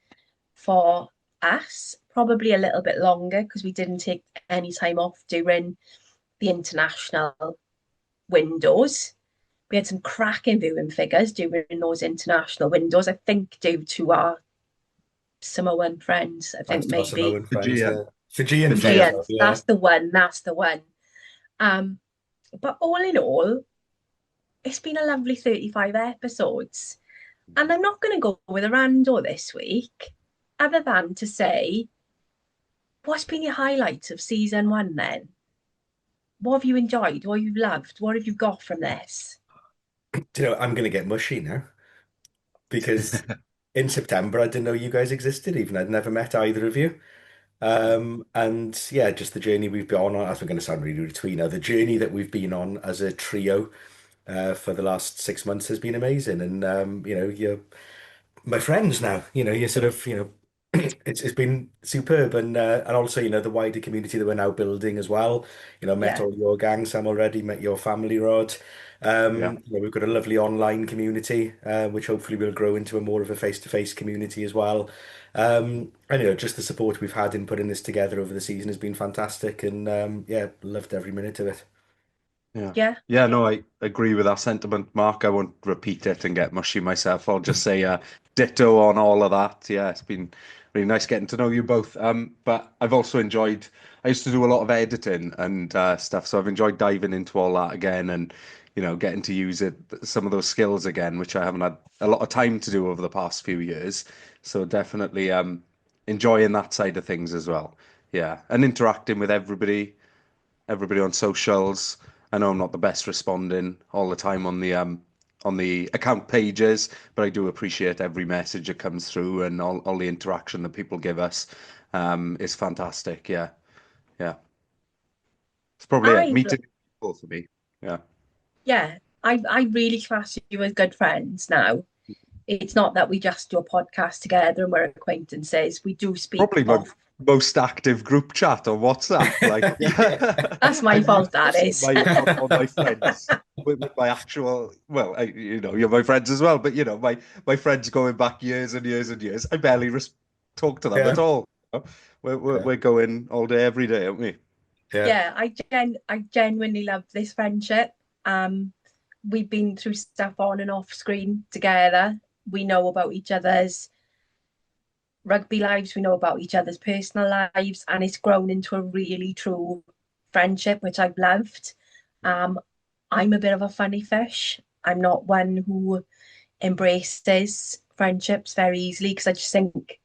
for us, probably a little bit longer because we didn't take any time off during the international windows We had some cracking viewing figures during those international windows, I think due to our Samoan friends, I think Thanks to our maybe. Samoan friends. Fijian. Fijian friends, Fijian. Fijians, yeah. that's the one, that's the one. But all in all, it's been a lovely 35 episodes. And I'm not going to go with a rando this week, other than to say, what's been your highlights of season 1 then? What have you enjoyed? What have you loved? What have you got from this? Do you know, I'm going to get mushy now because in September I didn't know you guys existed even. I'd never met either of you. And yeah, just the journey we've been on, as we're going to sound really rude to you now, the journey that we've been on as a trio for the last 6 months has been amazing. And you're my friends now. You're sort of, it's been superb, and also, the wider community that we're now building as well. Met Yeah, all your gang, Sam already, met your family, Rod. Yeah. We've got a lovely online community, which hopefully will grow into a more of a face-to-face community as well. And just the support we've had in putting this together over the season has been fantastic, and yeah, loved every minute of it. Yeah. yeah. Yeah, no, I agree with that sentiment, Mark. I won't repeat it and get mushy myself. I'll just say ditto on all of that. Yeah, it's been really nice getting to know you both. But I've also enjoyed, I used to do a lot of editing and stuff, so I've enjoyed diving into all that again and, getting to use some of those skills again, which I haven't had a lot of time to do over the past few years. So definitely enjoying that side of things as well. Yeah, and interacting with everybody on socials. I know I'm not the best responding all the time on the account pages, but I do appreciate every message that comes through and all the interaction that people give us. Is fantastic. Yeah, yeah. It's probably it. I've Meeting people for me. Yeah. Yeah, I really class you as good friends now. It's not that we just do a podcast together and we're acquaintances. We do speak Probably my off. most active group chat on WhatsApp. Like, Yeah. That's my fault, that is. on my friends with my actual, well, you're my friends as well, but my friends going back years and years and years. I barely talk to them Yeah. at all. We're going all day, every day, aren't we? Yeah. Yeah, I genuinely love this friendship. Um, we've been through stuff on and off screen together. We know about each other's rugby lives, we know about each other's personal lives, and it's grown into a really true friendship, which I've loved. Um, I'm a bit of a funny fish. I'm not one who embraces friendships very easily because I just think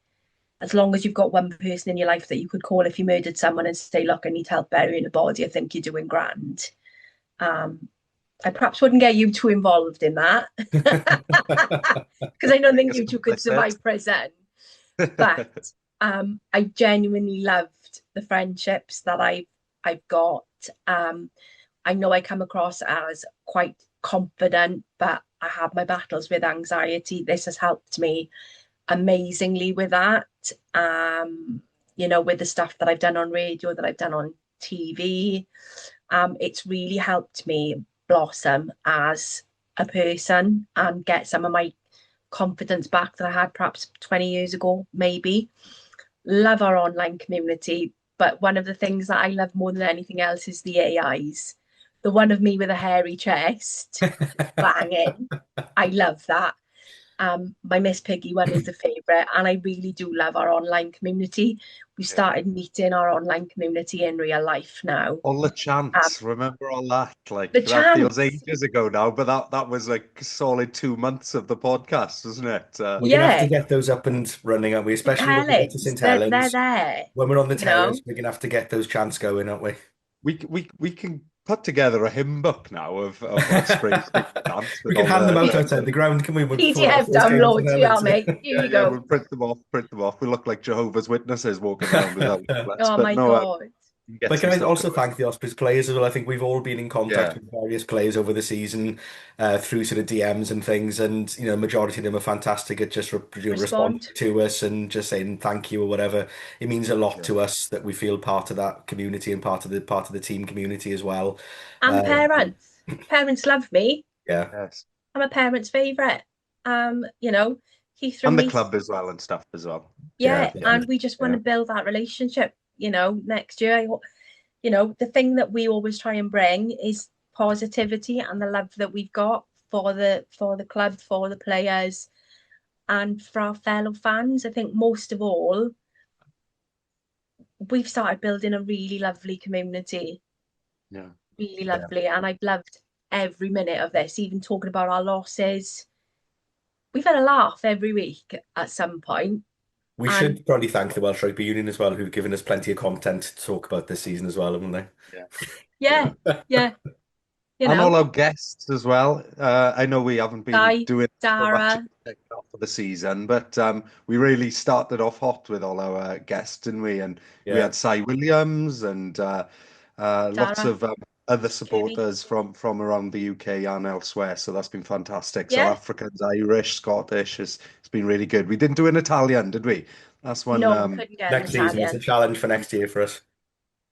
as long as you've got one person in your life that you could call if you murdered someone and say, look, I need help burying a body, I think you're doing grand. I perhaps wouldn't get you too involved in that because I don't think you two could survive prison. But I genuinely loved the friendships that I've got. I know I come across as quite confident, but I have my battles with anxiety. This has helped me amazingly with that. With the stuff that I've done on radio, that I've done on TV, it's really helped me blossom as a person and get some of my confidence back that I had perhaps 20 years ago, maybe. Love our online community, but one of the things that I love more than anything else is the AIs. The one of me with a hairy chest, banging. I love that. My Miss Piggy one is the favourite, and I really do love our online community. We started meeting our online community in real life now. All the chants, remember all that? Like The that feels chance, ages ago now, but that was like solid 2 months of the podcast, wasn't it? We're gonna have to yeah, get those up and running, aren't we? St Especially when we get to Helens, St they're Helens. there, When we're on the you know. terrace, we're gonna have to get those chants going, aren't we? We can put together a hymn book now of Ospreys dance We with can all hand them out the outside the ground, can we? Before our PDF first game in St downloads, yeah, Helens. mate. Here yeah, you yeah, go. we'll print them off. We look like Jehovah's Witnesses walking around without outlets, Oh but my no, God. we can get But some can I stuff also going. thank the Ospreys players as well? I think we've all been in contact Yeah, with various players over the season through sort of DMs and things, and majority of them are fantastic at just responding Respond. to us and just saying thank you or whatever. It means a lot yeah. to us that we feel part of that community and part of the team community as well. And Um, parents. Parents love me. yeah, Yes, I'm a parent's favourite. Heath and and the me, club as well and stuff as well. yeah, yeah, yeah, and we just want Yeah, to build that relationship, next year. The thing that we always try and bring is positivity and the love that we've got for the club, for the players, and for our fellow fans. I think most of all, we've started building a really lovely community. Yeah. Really Yeah. lovely. And I've loved every minute of this, even talking about our losses. We've had a laugh every week at some point. We And should probably thank the Welsh Rugby Union as well, who've given us plenty of content to talk about this season as well, haven't they? Yeah. yeah, yeah, And all our guests as well. I know we haven't been Di, doing so much Dara, in the second half of the season, but we really started off hot with all our guests, didn't we? And we Yeah. had Cy Williams and lots Dara, of other Julie. supporters from around the UK and elsewhere. So that's been fantastic. Yeah. South Africans, Irish, Scottish. It's been really good. We didn't do an Italian, did we? That's one. No, we couldn't get an Next season, it's a Italian. challenge for next year for us.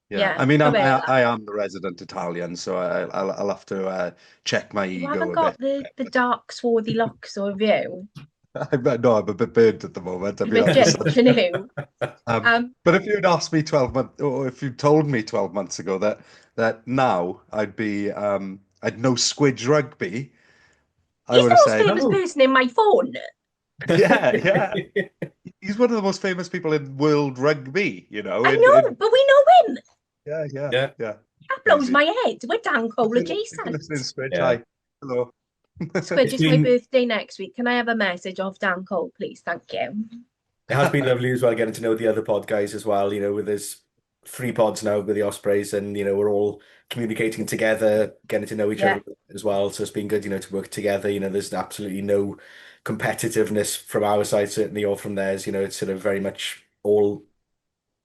Yeah, Yeah, I mean, Pamela. I am the resident Italian, so I'll have to check my You ego haven't a got bit. the dark swarthy locks, or have you? No, I'm a bit burnt at the moment. I've A been bit out in the sun. ginger new. But if you'd asked me 12 months, or if you told me 12 months ago that now I'd know Squidge Rugby, I He's would the have most said, famous Oh. person in my phone. yeah. He's one of the most famous people in world rugby, you know. I know, but we know him. Yeah. That blows Crazy. my head. We're Dan Cole Listening, adjacent. Squidge, Yeah. hi. Hello. Squidge, it's my been- birthday next week. Can I have a message of Dan Cole, please? Thank you. It has been lovely as well getting to know the other pod guys as well, with there's 3 pods now with the Ospreys and, we're all communicating together, getting to know each other as well. So it's been good, to work together. There's absolutely no competitiveness from our side, certainly, or from theirs. It's sort of very much all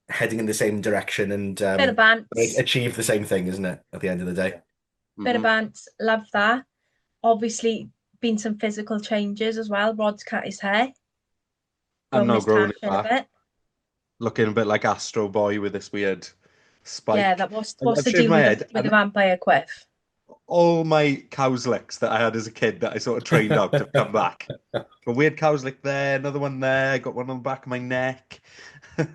heading in the same direction and Bit of bants. achieve the same thing, isn't it, at the end of the day? Bit of bants. Love that. Obviously, been some physical changes as well. Rod's cut his hair. I'm now his growing tash it in a back. bit. Looking a bit like Astro Boy with this weird spike. Yeah, what's I've the shaved deal my with head, the and vampire quiff? all my cow's licks that I had as a kid that I sort of trained out have come back. A weird cow's lick there, another one there, got one on the back of my neck.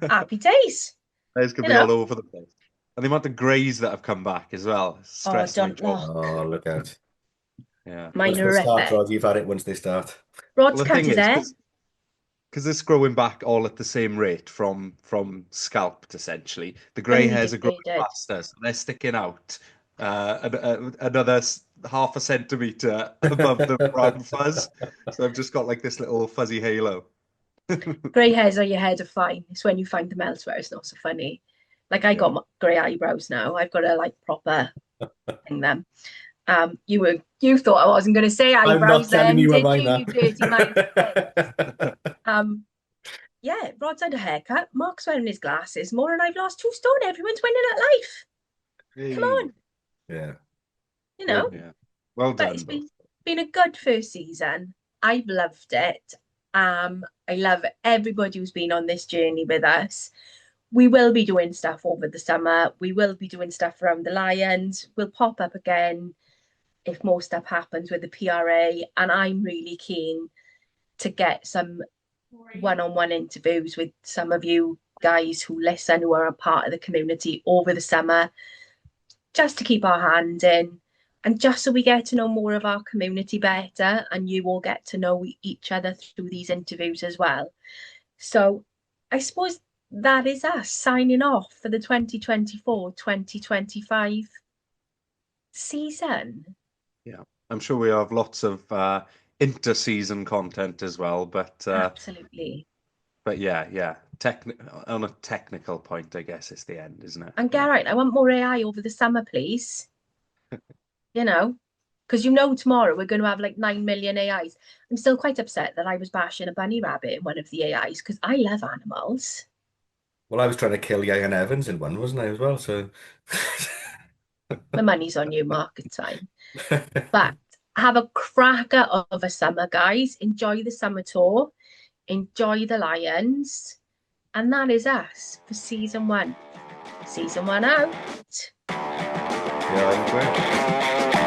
Happy days. There's going to be all over the place. And the amount of greys that have come back as well. Stressing me. Oh, look out. Yeah. Once they start, Rod, you've had it once they start. Rod's cut his hair. Because it's growing back all at the same rate from scalped, essentially. The grey hairs are growing faster, so they're sticking out another half a centimetre above the brown fuzz. So I've just got like this little fuzzy halo. Grey hairs on your head are fine. It's when you find them elsewhere, it's not so funny. Like I got my grey eyebrows now. I've got a proper thing them. You thought I wasn't going to say eyebrows then, did you, you dirty mind? Yeah, Rod's had a haircut. Mark's wearing his glasses more, and I've lost 2 stone. Everyone's winning at life. Hey. Come on. Yeah. Yeah. Well done. But it's been a good first season. I've loved it. I love everybody who's been on this journey with us. We will be doing stuff over the summer. We will be doing stuff around the Lions. We'll pop up again if more stuff happens with the PRA. And I'm really keen to get some one-on-one interviews with some of you guys who listen, who are a part of the community over the summer, just to keep our hand in. And just so we get to know more of our community better, and you all get to know each other through these interviews as well. So I suppose that is us signing off for the 2024-2025 season. Yeah, I'm sure we have lots of inter-season content as well, but absolutely. But yeah. On a technical point, I guess it's the end, isn't it? And Garrett, I want more AI over the summer, please. Because tomorrow we're going to have 9 million AIs. I'm still quite upset that I was bashing a bunny rabbit in one of the AIs because I love animals. Well, I was trying to kill Ian Evans in one, wasn't I, as well? So my money's on you, Mark. It's fine. But have a cracker of a summer, guys. Enjoy the summer tour. Enjoy the Lions. And that is us for season 1. Season 1 out. Yeah, I'm great.